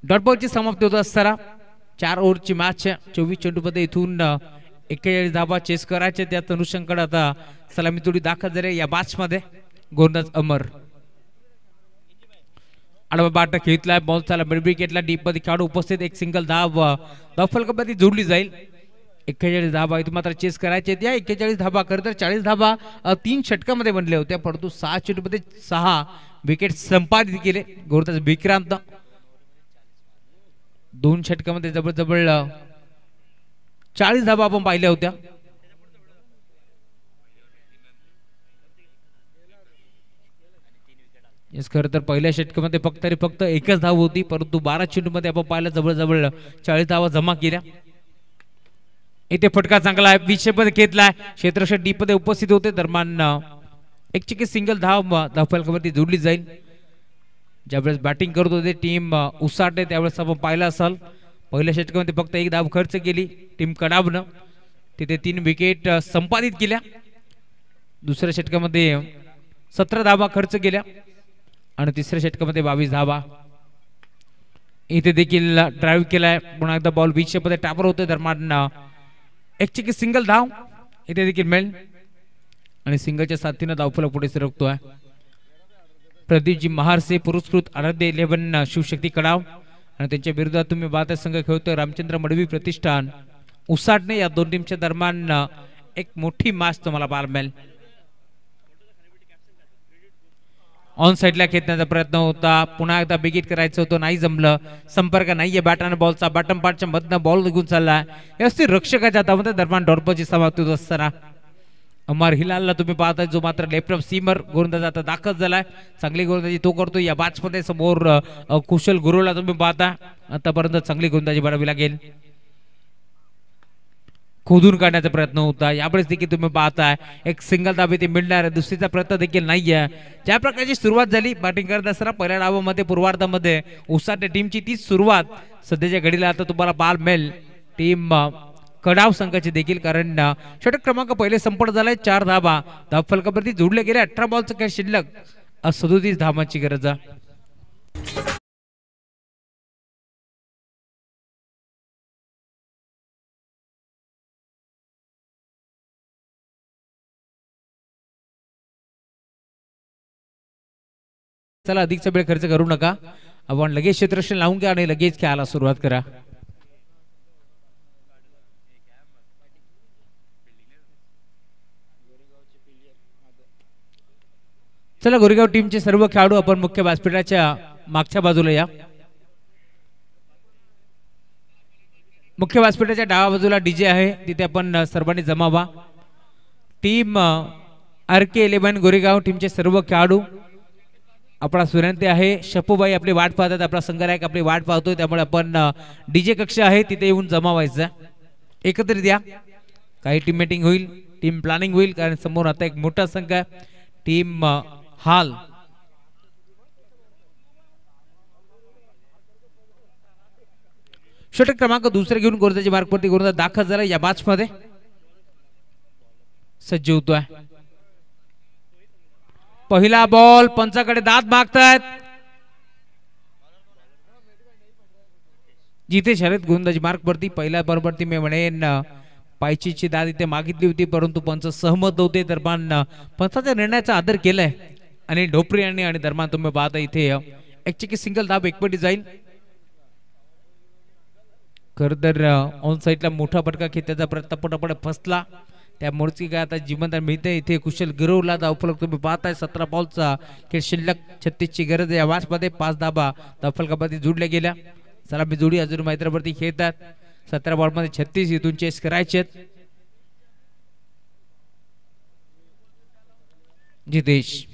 डॉट बॉलची समाप्ती होत असताना 4 ओव्हरची मॅच 24 चेंडूमध्ये इथून 41 धावा चेस करायचे। त्या अनुषंगाने आता सलामी जोडी दाखल झाली या मॅच मध्ये। गोलंदाज अमर आडवा बाट खेळतलाय, बॉल चाला मिड विकेटला डीप मध्ये खेळाडू उपस्थित, एक सिंगल धाव फलकामध्ये जोडली जाईल। 41 धावा इथून मात्र चेस करायचे। त्या 41 धावा खरं तर 40 धावा 3 षटकामध्ये बनले होते, परंतु 6 चेंडूमध्ये 6 विकेट संपादित केले गोलंदाज विक्रांत. 2 षटकामध्ये जवळजवळ 40 धावा आपण पाहिल्या होत्या. खरं तर पहिल्या षटकामध्ये फक्त एकच धाव होती, परंतु 12 चेंडूमध्ये आपण पाहिलं जवळजवळ 40 धावा जमा केल्या. इथे फटका चांगला आहे, 20 मध्ये घेतलाय, क्षेत्ररक्षक डी मध्ये उपस्थित होते. दरम्यान एक चिकी सिंगल धावफलकावरती जोडली जाईल. ज्यावेळेस बॅटिंग करत होते टीम उसाटे त्यावेळेस आपण पाहिलं असाल पहिल्या षटकामध्ये फक्त एक धाव खर्च केली टीम कडाबनं, तिथे 3 विकेट संपादित केल्या. दुसऱ्या षटकामध्ये 17 धावा खर्च केल्या आणि तिसऱ्या षटकामध्ये 22 धावा. इथे देखील ड्राईव्ह केलाय, पुन्हा एकदा बॉल 20 मध्ये टॅपर होते. दरम्यान एक चिकी सिंगल धाव इथे देखील मिळेल आणि सिंगलच्या साथीनं धावफलक पुढे सरकतोय. प्रदीपजी महारसे पुरस्कृत आराध्य 11 शिवशक्ती कडाव आणि त्यांच्या विरोधात तुम्ही बात संघ खेळतोय रामचंद्र मडवी प्रतिष्ठान उसाटणे. या दोन टीमच्या दरम्यान एक मोठी मॅच तुम्हाला पाहायला मिळेल. ऑन साइडला खेचण्याचा प्रयत्न होता, पुन्हा एकदा बिगिट करायचं होतं, नाही जमलं. संपर्क नाहीये बॅट आणि बॉलचा. बॉटम पार्टच्या मधनं बॉल निघून चाललाय. व्यवस्थित रक्षकाच्या हातामध्ये दरम्यान डॉर्पची समाप्ती होत असताना अमर हिलालला तुम्ही पाहताय, जो मात्र लेफ्ट ऑफ सीमर गोलंदाज आता दाखल झालाय. चांगली गोलंदाजी तो करतो या बॅच मध्ये. समोर कुशल गुरुला तुम्ही पाहता, आतापर्यंत चांगली गोलंदाजी बघावी लागेल. खोदून काढण्याचा प्रयत्न होता, यावेळेस देखील तुम्ही पाहताय एक सिंगल धाव ते मिळणार आहे, दुसरीचा प्रयत्न देखील नाहीये. ज्या प्रकारची सुरुवात झाली बॅटिंग करत असताना पहिल्या डावामध्ये पूर्वार्धामध्ये उसाटे टीमची तीच सुरुवात सध्याच्या घडीला आता तुम्हाला पाहायला मिळेल टीम कडाव संघाची देखील. कारण षटक क्रमांक पहिले संपन्न झालाय. 4 धावा धावफलकावरती जोडले गेले. 18 बॉलचं काय शिल्लक, 37 धावांची गरज आहे. चला अधिकचा वेळ खर्च करू नका, आपण लगेच क्षेत्ररक्षण लावून घ्या आणि लगेच खेळायला सुरुवात करा. चला गोरेगाव टीमचे सर्व खेळाडू आपण मुख्य व्यासपीठाच्या मागच्या बाजूला या. मुख्य व्यासपीठाच्या डाव्या बाजूला डीजे आहे, तिथे आपण सर्वांनी जमावा. टीम RK 11 गोरेगाव टीमचे सर्व खेळाडू आपला विनंती आहे. शपूबाई आपली वाट पाहतात, आपला संघनायक आपली वाट पाहतोय, त्यामुळे आपण डीजे कक्ष आहे तिथे येऊन जमा व्हायचं. एकत्रित या, काही टीम मीटिंग होईल, टीम प्लॅनिंग होईल. कारण समोर आता एक मोठा संघ आहे टीम हाल. षटक क्रमांक दुसरे घेऊन गोलंदाजी मार्कवरती गोलंदाज दाखल झाला. या मॅच मध्ये सज्ज होतोय. पहिला बॉल, पंचाकडे दाद मागतायत. जिथे शर्यत गोलंदाजी मार्कवरती पहिल्या बॉलवरती मी म्हणेन पायचीची दाद इथे मागितली होती, परंतु पंच सहमत होते. दरम्यान पंचाच्या निर्णयाचा आदर केलाय आणि ढोपरे यांनी. आणि दरम्यान तुम्ही पाहता इथे एक चिकी सिंगल धाव एकपटी जाईल. खरं तर ऑन साइडला मोठा फटका खेळण्याचा प्रयत्न पटापट फसला, त्यामुळे काय आता जिवंत मिळते. इथे कुशल गिरवला धावफलक तुम्ही पाहताय. 17 बॉलचा खेळ शिल्लक, 36 ची गरज आहे. या मध्ये 5 धाबा धावफलकामध्ये जोडल्या गेल्या. चला मी जोडी अजून मैदानावरती खेळतात. 17 बॉल मध्ये 36 इथून चेस करायचे. जितेश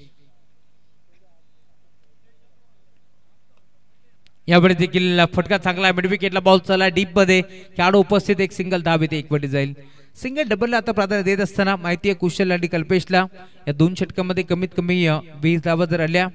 यावेळी देखील फटका चांगला आहे. मिड विकेटला बॉल चालला डीप मध्ये, खेळाडू उपस्थित. एक सिंगल धाव इथे एकवटी जाईल. सिंगल डबलला आता प्राधान्य देत असताना माहिती आहे कुशल आणि कल्पेशला या 2 षटकामध्ये कमीत कमी 20 धावा जर आल्या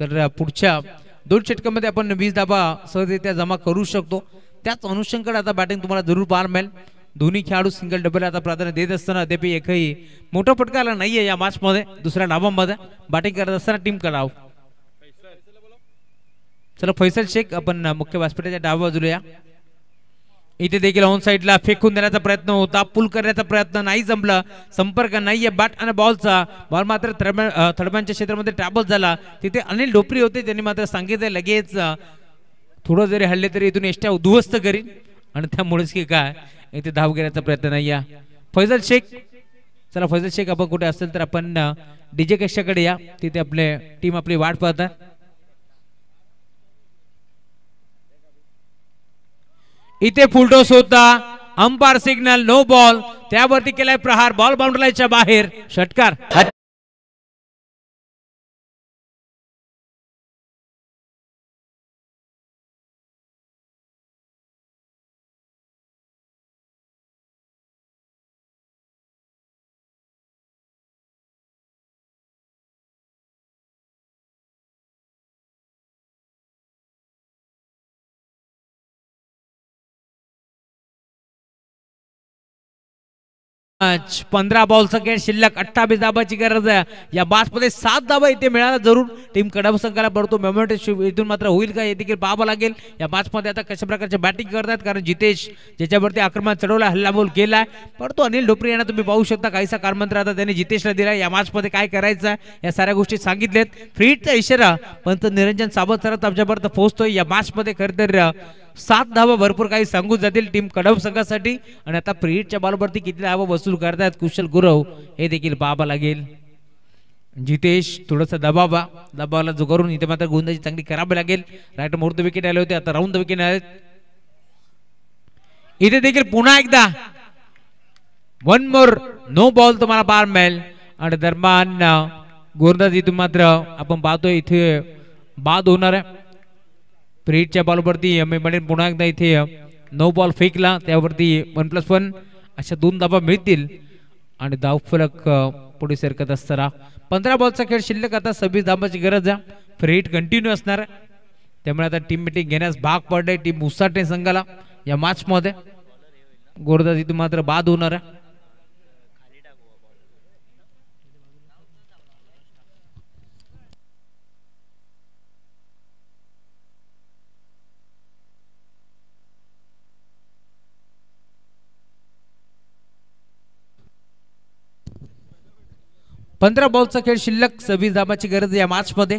तर पुढच्या 2 षटकामध्ये आपण 20 धावा सहजरित्या जमा करू शकतो. त्याच अनुषंगाने आता बॅटिंग तुम्हाला जरूर पाहायला मिळेल. दोन्ही खेळाडू सिंगल डबल आता प्राधान्य देत असताना अद्याप एकही मोठा फटका आला नाहीये या मॅच मध्ये. दुसऱ्या डावामध्ये बॅटिंग करत असताना टीम कडाव. चला फैसल शेख आपण मुख्य व्यासपीठाच्या डाव्या बाजूला या. इथे देखील ऑन साइडला फेकून देण्याचा प्रयत्न होता, पुल करण्याचा प्रयत्न, नाही जमलं. संपर्क नाहीये बॅट आणि बॉलचा. बॉल मात्र थडब्यांच्या क्षेत्रामध्ये ट्रॅबल झाला. तिथे अनिल ढोपरी होते, त्यांनी मात्र सांगितलं लगेच थोडं जरी हल्ले तरी इथून एष्ट्या उद्ध्वस्त करीन. आणि त्यामुळेच की काय इथे धाव घेण्याचा प्रयत्न नाही. फैसल शेख चला फैजल शेख आपण कुठे असेल तर आपण डीजे कक्षाकडे या, तिथे आपले टीम आपली वाट पाहतात. इथे फुलटॉस होता, अंपायर सिग्नल नो बॉल, त्यावरती केलाय प्रहार, बॉल बाउंड्री लाईनच्या बाहेर, षटकार. आज 15 बॉलचा खेळ शिल्लक, 28 धाबाची गरज आहे. या बॅच मध्ये 7 धाबा इथे मिळाला जरूर टीम कडब संघाला पडतो. मोमेंट इथून मात्र होईल का हे देखील पाहावं लागेल. या बॅच मध्ये आता कशा प्रकारचे बॅटिंग करतात, कारण जितेश ज्याच्यावरती आक्रमण चढवला, हल्लाबोल केलाय, परंतु अनिल ढोपरे यांना तुम्ही पाहू शकता काहीसा कारमंत्र आता त्यांनी जितेशला दिला. या मॅच मध्ये काय करायचं या साऱ्या गोष्टी सांगितलेत. फ्री हिटचा इशारा पंत निरंजन सावंत सर आमच्यापर्यंत पोहोचतोय. या मॅच मध्ये खरं तर 7 धावा भरपूर काही सांगून जातील टीम कडब संघासाठी. आणि आता फ्री हिटच्या बॉलवरती किती धावा वसूल करतात कुशल गुरव हे देखील पाहावं लागेल. जितेश थोडासा दबावाला जुगारून इथे मात्र गोलंदाजी चांगली करावी लागेल. राईट मोर्थ विकेट आले होते, आता राऊंड विकेट आले. इथे देखील पुन्हा एकदा 1 मोर नो बॉल तुम्हाला पाहायला मिळेल. आणि दरम्यान गोलंदाजी इथून मात्र आपण पाहतोय इथे बाद होणार आहे. फ्रीटच्या बॉलवरती पुन्हा एकदा इथे नो बॉल फेकला, त्यावरती 1+1 अशा 2 धाबा मिळतील. आणि धावफलक पुढे सरकत असताना 15 बॉलचा खेळ शिल्लक, आता 26 धाबाची गरज आहे. फ्रीट कंटिन्यू असणार आहे, त्यामुळे आता टीम मिटिंग घेण्यास भाग पडले टीम मुसाटे संघाला. या मॅच मध्ये गोलंदाजी इथून मात्र बाद होणार आहे. पंधरा बॉलचा खेळ शिल्लक, 26 धाबाची गरज या मॅच मध्ये.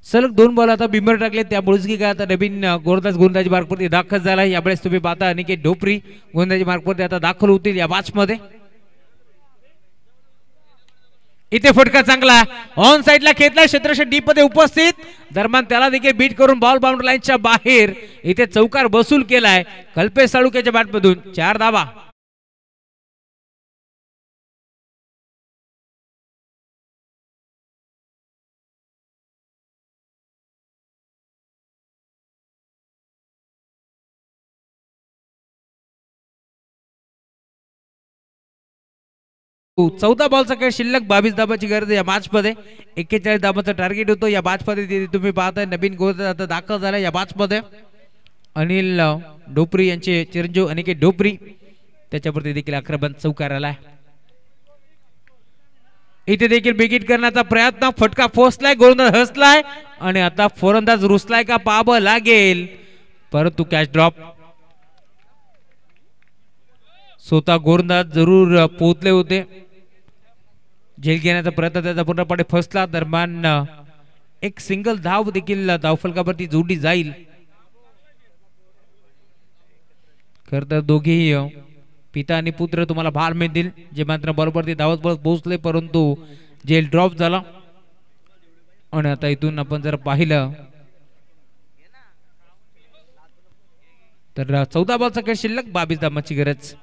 सलग 2 बॉल आता बिंबर टाकले, त्यामुळेच की काय आता नवीन गोलंदाजी मार्कवरती दाखल झाला. यावेळेस तुम्ही पाहता अनिकेत ढोपरी गोलंदाजी मार्कवरती आता दाखल होतील या मॅच मध्ये. इथे फटका चांगला ऑन साइडला खेळला, क्षेत्ररक्षक डीप मध्ये उपस्थित, दरम्यान त्याला देखील बीट करून बॉल बाउंड्री लाईनच्या बाहेर इथे चौकार वसूल केलाय कल्पेश साळुंकेच्या बॅट मधून. 4 धावा. चौदा बॉलचा खेळ शिल्लक, 22 धाबाची गरज या मॅच मध्ये. 41 धाबाचा टार्गेट होतो या मॅच मध्ये. तुम्ही पाहताय नवीन गोलंदाज आता दाखल झाला या मॅच मध्ये. अनिल ढोपरी यांचे चिरंजीव अनिकेत ढोपरी, त्याच्यावरती देखील आक्रमण चौकार आलाय. इथे देखील बिगिट करण्याचा प्रयत्न, फटका पोहोचलाय, गोलंदाज हसलाय आणि आता फलंदाज रुसलाय का पाहावं लागेल, परंतु कॅच ड्रॉप. स्वतः गोलंदाज जरूर पोहोचले होते, झेल घेण्याचा प्रयत्न त्याचा पूर्णपणे फसला. दरम्यान एक सिंगल धाव देखील धावफलकावरती जोडली जाईल. खर तर दोघेही पिता आणि पुत्र तुम्हाला भार मिळतील, जे मात्र बरोबरती धावत पोहोचले, परंतु झेल ड्रॉप झाला. आणि आता इथून आपण जर पाहिलं तर 14 बॉलचा खेळ शिल्लक, 22 धावांची गरज.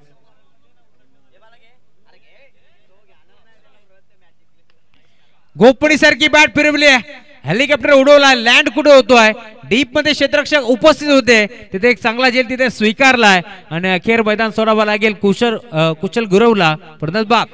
गोपणी सारखी बॅट फिरवली आहे, हेलिकॉप्टर उडवला, लँड कुठे होतोय, डीप मध्ये क्षेत्ररक्षक उपस्थित होते, तिथे एक चांगला झेल तिथे स्वीकारलाय आणि अखेर मैदान सोडावं लागेल कुशल गुरवला. परत बाद.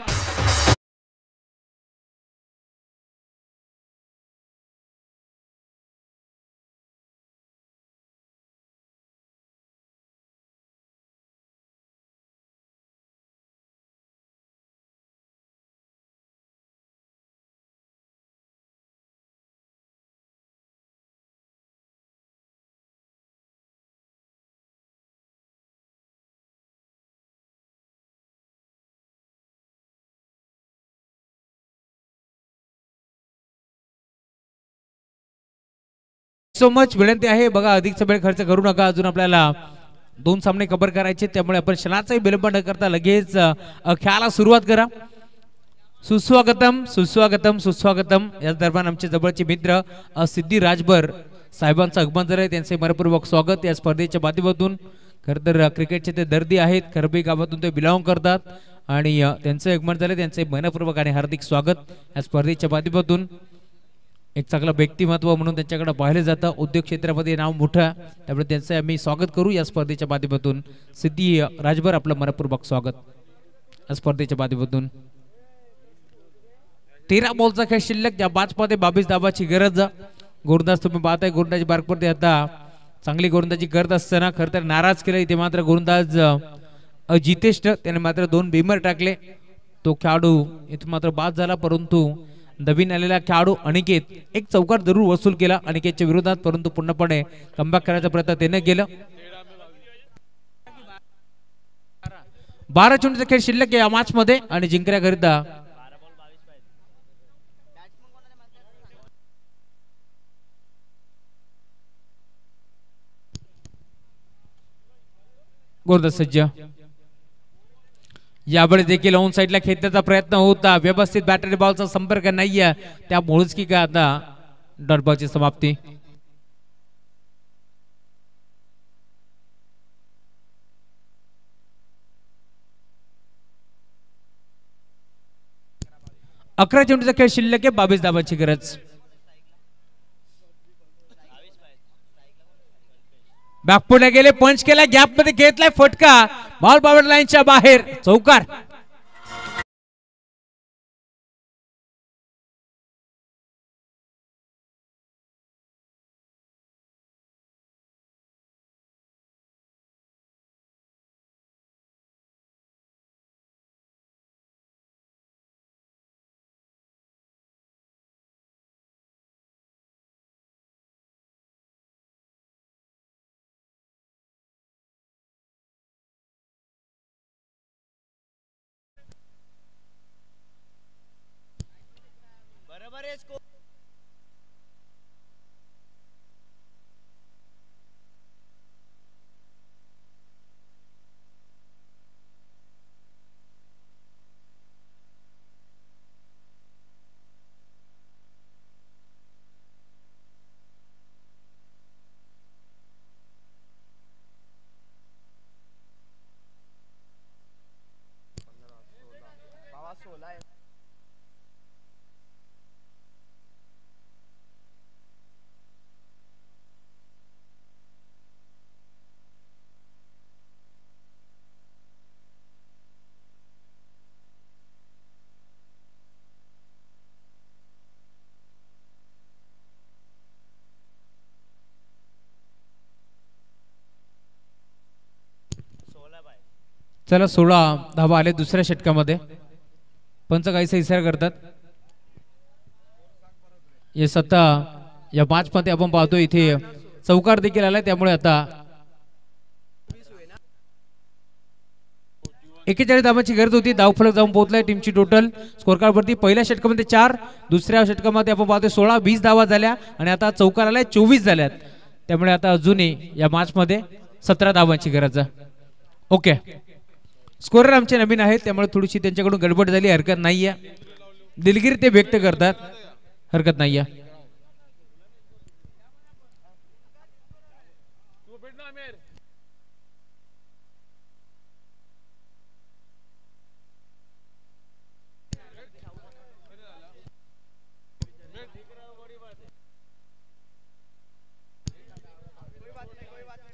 So much. विनंती आहे बघा, अधिकचा वेळ खर्च करू नका. अजून आपल्याला 2 सामने कव्हर करायचे, त्यामुळे आपण क्षणाचाही विलंब न करता लगेच खेळाला सुरुवात करा. सुस्वागतम सुस्वागतम सुस्वागतम. याच दरम्यान आमचे जवळचे मित्र सिद्धी राजभर साहेबांचं आगमन झालंय, त्यांचे मनपूर्वक स्वागत या स्पर्धेच्या माध्यमातून. खरं तर क्रिकेटचे ते दर्दी आहेत, खरबी गावातून ते बिलॉंग करतात आणि त्यांचं आगमन झालं, त्यांचे मनपूर्वक आणि हार्दिक स्वागत या स्पर्धेच्या माध्यमातून. एक चांगलं व्यक्तिमत्व म्हणून त्यांच्याकडे पाहिलं जातं, उद्योग क्षेत्रामध्ये नाव मोठं, त्यामुळे त्यांचं आम्ही स्वागत करू या स्पर्धेच्या माध्यमातून. सिद्धी राजभर आपलं मनपूर्वक स्वागत या स्पर्धेच्या माध्यमातून. 13 बॉलचा खेळ शिल्लक, या 5 मध्ये 22 धावाची गरज. गोलंदाज तुम्ही पाहताय, गोलंदाजी मार्कवरती आता चांगली गोलंदाजी करत असताना खरं तर नाराज केलं इथे मात्र गोलंदाज जितेश, त्याने मात्र 2 बीमर टाकले. तो खेळाडू इथे मात्र बाद झाला, परंतु नवीन आलेला खेळाडू अनिकेत एक चौकार जरूर वसूल केला अनिकेतच्या विरोधात, परंतु पूर्णपणे कमबॅक करायचा प्रयत्न त्याने केला. 12 चेंडूचा खेळ शिल्लक या मॅच मध्ये आणि जिंकण्याकरिता गोलंदाज सज्ज. यावेळी देखील ऑन साइडला खेचण्याचा प्रयत्न होता, व्यवस्थित बॅटरी बॉलचा संपर्क नाहीये, त्यामुळेच की काय आता डॉट बॉलची समाप्ती. अकरा चेंडूचा खेळ शिल्लक आहे, 22 धावांची गरज. बॅकफुटला गेले, पंच केला, गॅप मध्ये घेतलाय फटका, बॉल बाउंड्री लाईनच्या बाहेर, चौकार. चला 16 धावा आले दुसऱ्या षटकामध्ये. पंच काहीसा इशारा करतात. हे सत्ता या 5 मध्ये आपण पाहतो इथे चौकार देखील आलाय, त्यामुळे आता 41 धावांची गरज होती. धावफलक जाऊन पोहोचलाय टीमची टोटल स्कोर कार्ड वरती. पहिल्या षटकामध्ये 4, दुसऱ्या षटकामध्ये आपण पाहतोय 16, 20 धावा झाल्या आणि आता चौकार आलाय 24 झाल्यात, त्यामुळे आता अजूनही या मॅच मध्ये 17 धावांची गरज आहे. ओके, स्कोरर आमचे नवीन आहेत, त्यामुळे थोडीशी त्यांच्याकडून गडबड झाली, हरकत नाहीये. दिलगिरी ते व्यक्त करतात, हरकत नाहीये.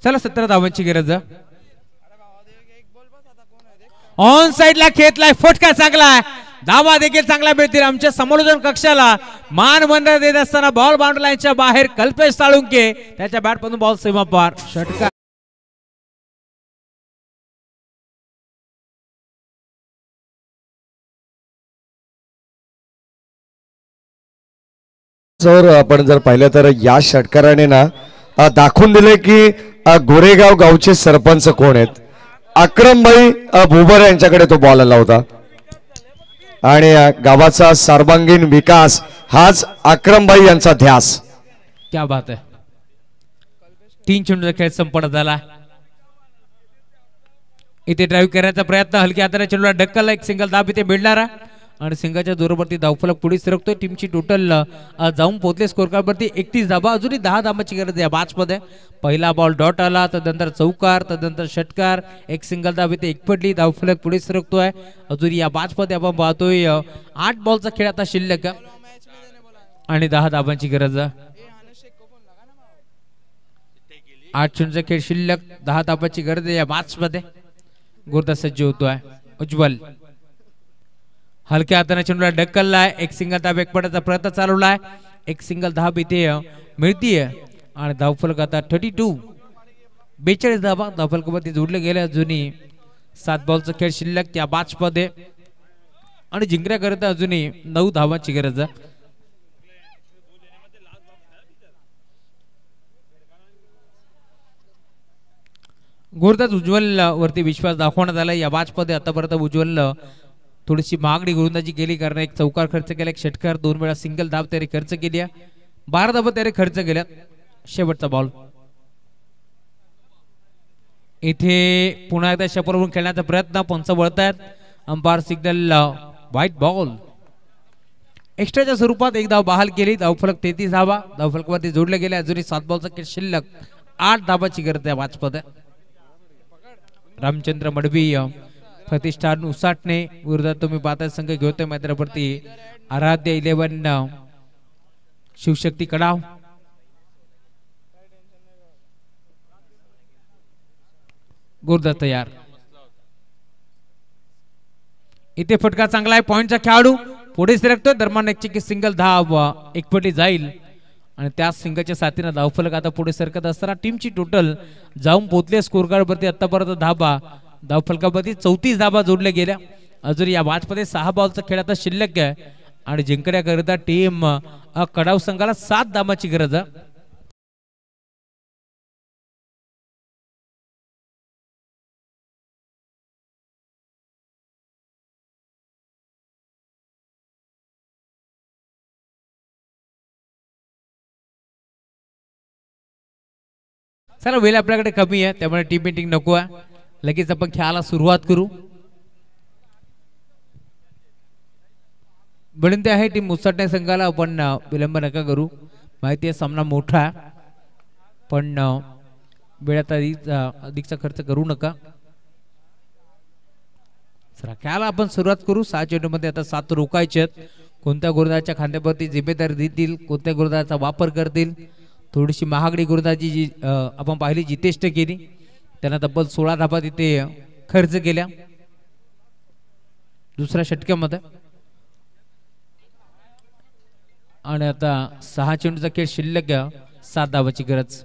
चला 17 धावांची गरज आहे. ऑन साइडला खेचलाय फटका, चांगला धावा देखील चांगला मिळतील आमच्या समालोचन कक्षाला. मान बंदर देत असताना बॉल बाउंड्री लाईनच्या बाहेर कल्पेश साळुंके, त्याच्या बॅट मधून बॉल सीमा पार, षटकार. आपण जर पाहिलं तर या षटकाराने ना दाखवून दिले की गोरेगाव गावचे सरपंच कोण आहेत. अक्रमभाई भुबर यांच्याकडे तो बॉल आला होता आणि गावाचा सर्वांगीण विकास हाच अक्रमभाई यांचा ध्यास. क्या बात आहे. 3 चेंडूचा खेळ संपन्न झाला. इथे ड्राईव्ह करण्याचा प्रयत्न, हलक्या हाताने चेंडूला ढक्कल, एक सिंगल धाब इथे मिळणारा आणि सिंगाच्या जोरावरती धावफलक पुढे सरकतोय. टीमची टोटल जाऊन पोहोचले स्कोर कार्डवरती 31 धाबा. अजूनही 10 धाबाची गरज या मॅच मध्ये. पहिला बॉल डॉट आला, तदनंतर चौकार, तदनंतर षटकार, एक सिंगल धाब इथे एक पडली, धावफलक पुढे सरकतोय. अजून या मॅच मध्ये आपण पाहतोय 8 बॉलचा खेळ आता शिल्लक आणि 10 धाबांची गरज. 8 चेंडूचा खेळ शिल्लक, 10 धाबाची गरज या मॅच मध्ये. गोरदा सज्ज होतोय. उज्ज्वल हलक्या हाताने चेंडूला ढकललाय, एक सिंगल धाब एक पडायचा प्रयत्न चालवलाय, एक सिंगल धाब इथे मिळतीये आणि धावफलक आता 32, 42 धाबा धावफलकामध्ये जोडले गेले. अजूनही 7 बॉलचा खेळ शिल्लक त्या मॅच मध्ये आणि जिंकण्याकरिता अजूनही 9 धावांची गरज. गोरदास उज्ज्वल वरती विश्वास दाखवण्यात आला. या मॅच मध्ये आतापर्यंत उज्ज्वल थोडीशी महागडी गोलंदाजी केली, कारण एक चौकार खर्च केला, एक षटकार, 2 वेळा सिंगल धाब त्याने खर्च केली, 12 धाबा त्याने खर्च केल्या. शेवटचा बॉल इथे पुन्हा एकदा शपरवरून खेळण्याचा प्रयत्न, पंच वळतायत, अंपायर सिग्नल व्हाईट बॉल. एक्स्ट्राच्या स्वरूपात एक धाव बहाल केली, धावफलक 33 धावा धावफलकावरती जोडले गेले. अजूनही 7 बॉलचा खेळ शिल्लक, 8 धाबाची गरज आहे मॅच मध्ये. रामचंद्र मडवी, प्रतिष्ठान उसाटणे विरोधात तुम्ही पाहता संघ घेतोय मैदानावरती आराध्य 11 शिवशक्ती कडाव. गुरदास तयार. इथे फटका चांगला आहे, पॉइंटचा खेळाडू पुढे सरकतोय. दरम्यान एक सिंगल धाव एकपटी जाईल आणि त्या सिंगलच्या साथीने धावफलक आता पुढे सरकत असताना टीमची टोटल जाऊन पोहोचले स्कोर कार्ड वरती आतापर्यंत धाबा धावफलकावरती 34 धाबा जोडल्या गेल्या. अजून या मॅच मध्ये 6 बॉलचा खेळ आता शिल्लक आहे आणि जिंकण्याकरिता टीम कडाव संघाला 7 धाबांची गरज आहे. चला वेळ आपल्याकडे कमी आहे, त्यामुळे टीम मीटिंग नको आहे. लगेच आपण खेळायला सुरुवात करू. विनंती आहे टीम मुसाटणे संघाला आपण विलंब नका करू. माहिती आहे सामना मोठा आहे, पण वेळात अधिकचा खर्च करू नका. चला खेळायला आपण सुरुवात करू. 6 चेंडूमध्ये आता 7 रोखायचे आहेत. कोणत्या गोलंदाजाच्या खांद्यावरती जिम्मेदारी देतील, कोणत्या गोलंदाजाचा वापर करतील. थोडीशी महागडी गोलंदाजी जी आपण पाहिली जितेश केली, त्यांना तब्बल 16 धाबा तिथे खर्च केल्या दुसऱ्या षटकामध्ये. आणि आता 6 चेंडूचा खेळ शिल्लक, 7 धाबाची गरज.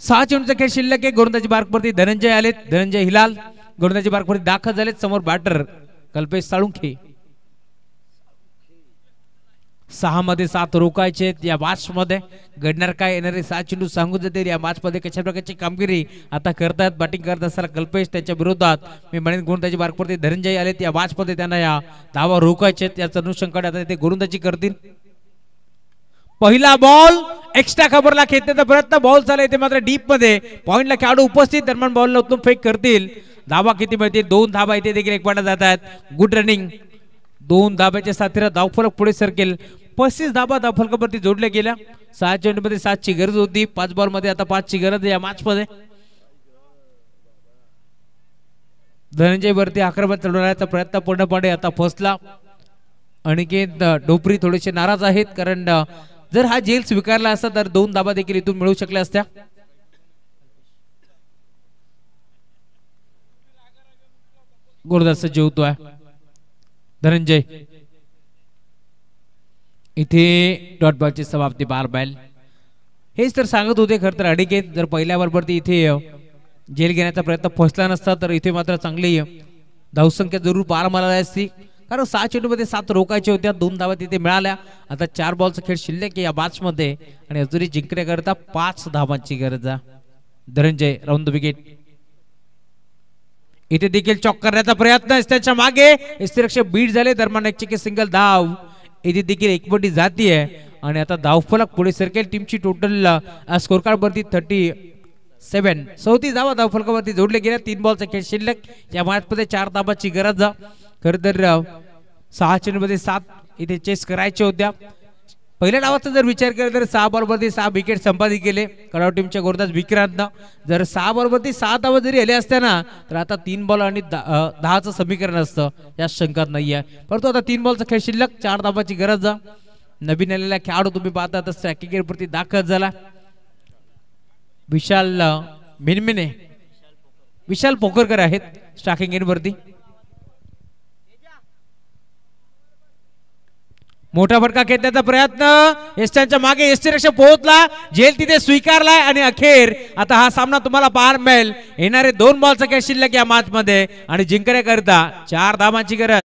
सहा चेंडूचा खेळ शिल्लक आहे. गोलंदाजी मार्कवरती धनंजय आलेत, धनंजय हिलाल गोलंदाजी मार्कवरती दाखल झालेत. समोर बॅटर कल्पेश साळुंखे. 6 मध्ये 7 रोखायचे या मॅच मध्ये. घडणार काय, येणारे 7 चेंडू सांगून जातील या मॅच मध्ये कशा प्रकारची कामगिरी आता करतात. बॅटिंग करत असताना कल्पेश, त्याच्या विरोधात मी म्हणेन गोलंदाजी मार्कवरती धनंजय आलेत. या मॅच मध्ये त्यांना या धावा रोखायचे, याचा अनुषंगाने आता ते गोलंदाजी करतील. पहिला बॉल एक्स्ट्रा खबरला खेचण्याचा प्रयत्न, बॉल झाला इथे मात्र डीप मध्ये. पॉइंटला खेळाडू उपस्थित, दरम्यान बॉलला उत्तम फेक करतील. धावा किती मिळतील, 2 धाबा इथे देखील एक पडा जात आहेत. गुड रनिंग, 2 धाब्याच्या साथीला धावफलक पुढे सरकेल. 35 धाबा धावफलकावरती जोडल्या गेल्या. 6 चेंडूमध्ये 7 ची गरज होती, 5 बॉल मध्ये आता 5 ची गरज आहे या मॅच मध्ये. धनंजय वरती आक्रमण चढवण्याचा प्रयत्न पूर्णपणे आता फसला. अनिकेत डोपरी थोडेसे नाराज आहेत, कारण जर हा जेल स्वीकारला असता तर 2 धाबा देखील इथून मिळू शकल्या असत्या. गोलंदाज सज्ज होतोय धनंजय. इथे डॉट बॉलची समाप्ती, बार बॉल. हेच तर सांगत होते खरं तर अनिकेत, जर पहिल्या बरोबरती इथे जेल घेण्याचा प्रयत्न फसला नसता तर इथे मात्र चांगली धावसंख्या जरूर पार मारली असती. कारण 6 चेंडूमध्ये 7 रोखायच्या होत्या, 2 धावा तिथे मिळाल्या. आता 4 बॉलचा खेळ शिल्लक आहे या मॅच मध्ये आणि अजूनही जिंकण्याकरता 5 धावांची गरज आहे. Dhananjay round the wicket. इथे देखील चॉक करण्याचा प्रयत्न त्याच्या मागे यष्टीरक्षक बीट झाले. दरम्यान एक चेकी सिंगल धाव इथे देखील एकवटी जातीये आणि आता धावफलक पुढे सरकेल. टीमची टोटल स्कोर कार्ड वरती 37 34 धावा धावफलकावरती जोडले गेल्या. 3 बॉलचा खेळ शिल्लक या मॅच मध्ये 4 धावांची गरज. खर तर 6 चेंडूमध्ये 7 इथे चेस करायच्या होत्या. पहिल्या डावाचा जर विचार केला तर 6 बॉलवरती 6 विकेट संपादित केले कडाव टीमच्या गोलंदाज विक्रांतनं. जर 6 बॉलवरती 6 धावा जरी आले असत्या ना तर आता 3 बॉल आणि 10चं समीकरण असतं, या शंकात नाहीये. परंतु आता 3 बॉलचा खेळ शिल्लक, 4 धावांची गरज. नवीन आलेला खेळाडू तुम्ही पाहता तर स्ट्रायकिंग वरती दाखल झाला विशाल मिनमिने. विशाल पोकरकर आहेत स्ट्रायकिंग वरती. मोठा फटका खेळण्याचा प्रयत्न, यष्टीच्या मागे यष्टीरक्षक पोहोचला, झेल तिथे स्वीकारलाय आणि अखेर आता हा सामना तुम्हाला पाहायला मिळेल. येणारे 2 बॉलचा खेळ शिल्लक या मॅच मध्ये आणि जिंकण्याकरता 4 धावांची गरज.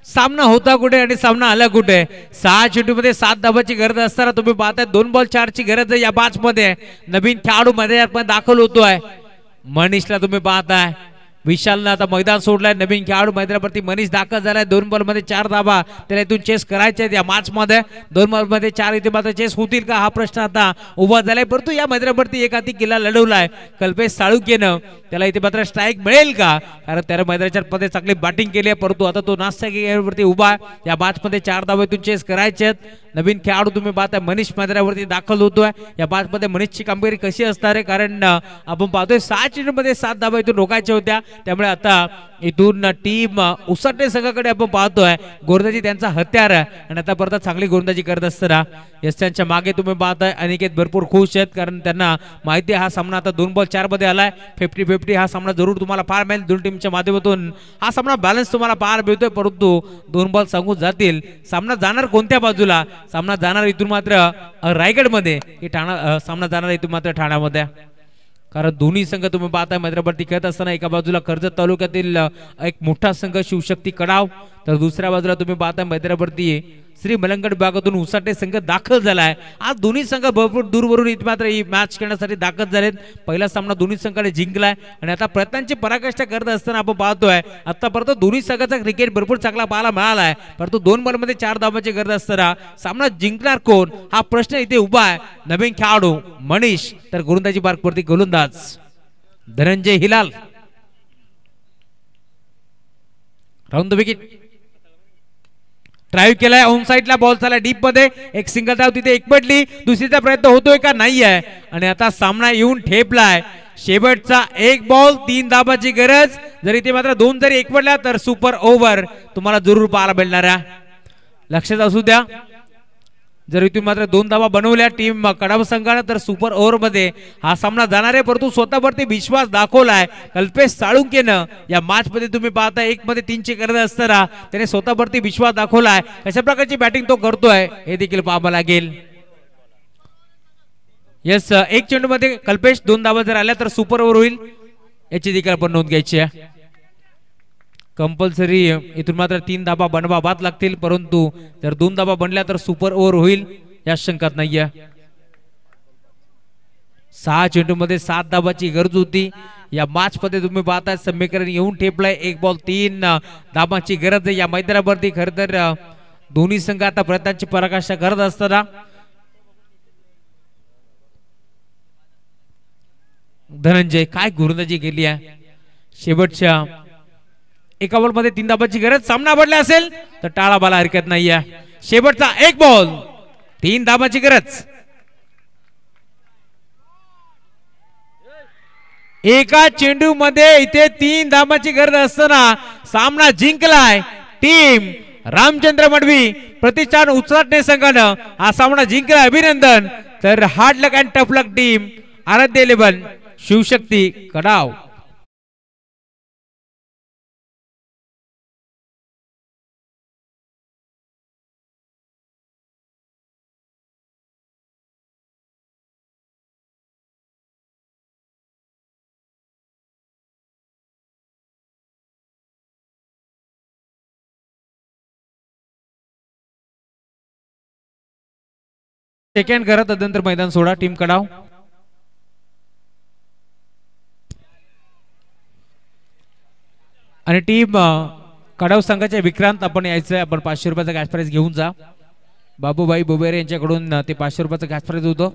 सामना होता कुठे आणि सामना आला कुठे. 6 चेंडूमध्ये 7 धावांची गरज असताना तुम्ही पाहताय 2 बॉल 4 ची गरज आहे या मॅच मध्ये. नवीन खेळाडू मध्ये दाखल होतोय मनीषला तुम्ही पाहताय. विशालनं आता मैदान सोडलाय. नवीन खेळाडू मैदानावरती मनीष दाखल झालाय. 2 बॉल मध्ये 4 धावा त्याला इथून चेस करायचे या मॅच मध्ये. 2 बॉल मध्ये 4 इथे मात्र चेस होतील का हा प्रश्न आता उभा झालाय. परंतु या मैदानावरती एक हाती किल्ला लढवलाय कल्पेश साळुंकेनं. त्याला इथे मात्र स्ट्राईक मिळेल का, कारण त्याला मैदानाच्या मध्ये चांगली बॅटिंग केली आहे. परंतु आता तो नाश्त्यावरती उभा या मॅच मध्ये 4 धावा इथून चेस करायचे आहेत. नवीन खेळाडू तुम्ही पाहताय मनीष मैदानावरती दाखल होतोय. या मॅच मध्ये मनीषची कामगिरी कशी असणार आहे, कारण आपण पाहतोय 6 चेंडूमध्ये 7 धावा इथून रोखायच्या होत्या. त्यामुळे आता इथून टीम उसाटे संघाकडे आपण पाहतोय. गोलंदाजी त्यांचा हत्यार आहे आणि आता परत चांगली गोलंदाजी करत असताना यशांच्या मागे तुम्ही पाहताय अनिकेत भरपूर खुश आहेत, कारण त्यांना माहिती आहे हा सामना आता 2 बॉल 4 मध्ये आलाय. 50-50 हा सामना जरूर तुम्हाला पाहायला मिळेल. दोन टीमच्या माध्यमातून हा सामना बॅलन्स तुम्हाला पाहायला मिळतोय. परंतु 2 बॉल सांगून जातील. सामना जाणार कोणत्या बाजूला, सामना जाणार इथून मात्र रायगड मध्ये, सामना जाणार इथून मात्र ठाण्यामध्ये. कारण दोन्ही संघ तुम्ही पाहताय मैदानावरती खेळत असताना एका बाजूला कर्जत तालुक्यातील एक मोठा संघ शिवशक्ती कडाव, तर दुसऱ्या बाजूला तुम्ही पाहताय मैदानावरती श्री मलंगड विभागातून उसाटे संघ दाखल झालाय. आज दोन्ही संघ भरपूर दूरवरून इथे मात्र ही मॅच खेळण्यासाठी दाखल झालेत. पहिला सामना दोन्ही संघाने जिंकलाय आणि आता प्रयत्नांची पराकाष्ठा करत असताना आपण पाहतोय आतापर्यंत दोन्ही संघाचा क्रिकेट भरपूर चांगला पाहायला मिळालाय. परंतु 2 बॉलमध्ये 4 धावांची गरज असताना सामना जिंकणार कोण हा प्रश्न इथे उभा आहे. नवीन खेळाडू मनीष, तर गोलंदाजी मार्कवरती गोलंदाज Dhananjay Hilal. Round the wicket. Drive केलाय, ऑन साइडला बॉल झाला डीप मध्ये. एक सिंगल धाव तिथे एकपटली. दुसरीचा प्रयत्न होतोय का नाहीये आणि आता सामना येऊन ठेपलाय. शेवटचा 1 बॉल 3 धावांची गरज. जर इथे मात्र 2 जरी एकपटल्या तर सुपर ओव्हर तुम्हाला जरूर पाहायला मिळणार आहे. लक्षात असू द्या, जर इथून मात्र 2 धावा बनवल्या टीम कडाव संघाने तर सुपर ओव्हर मध्ये हा सामना जाणार आहे. परंतु स्वतःवरती विश्वास दाखवलाय कल्पेश साळुंकेनं. या मॅच मध्ये तुम्ही पाहता 1 मध्ये 3 ची गरज असताना त्याने स्वतःवरती विश्वास दाखवलाय. कशा प्रकारची बॅटिंग तो करतोय हे देखील पाहावं लागेल. यस, 1 चेंडू मध्ये कल्पेश 2 धावा जर आल्या तर सुपर ओव्हर होईल, याची देखील आपण नोंद घ्यायची आहे. कंपल्सरी इथून मात्र 3 धावा बनवाव्याच लागतील. परंतु जर 2 धावा बनल्या तर सुपर ओव्हर होईल, या शंकात नाहीये. 6 चेंडू मध्ये 7 धावांची गरज होती. या मॅच मध्ये तुम्ही पाहताय समीकरण येऊन ठेपलाय. 1 बॉल 3 धावांची गरज आहे या मैदानावरती. खर तर दोन्ही संघ आता प्रयत्नांची पराकाष्ठा करत असताना धनंजय काय गोलंदाजी केली आहे शेवटच्या एका बॉल मध्ये 3 धाबांची गरज. सामना बदला असेल तर टाळा बाला हरकत नाहीये. शेवटचा एक बॉल, 3 धाबांची गरज. एका चेंडू मध्ये इथे 3 धाबांची गरज असताना सामना जिंकलाय टीम रामचंद्र मडवी. प्रतिष्ठान उचलाटणे संघानं हा सामना जिंकला, अभिनंदन. तर hard luck and tough luck team आराध्य 11 शिवशक्ती कडाव. सेकंड करत तदनंतर मैदान सोडा टीम कडाव. आणि टीम कडाव संघाचे विक्रांत आपण यायचंय. आपण 500 रुपयाचा कॅश प्राइज घेऊन जा. बाबूभाई बुबेरे यांच्याकडून ते 500 रुपयाचा कॅश प्राइज होतं.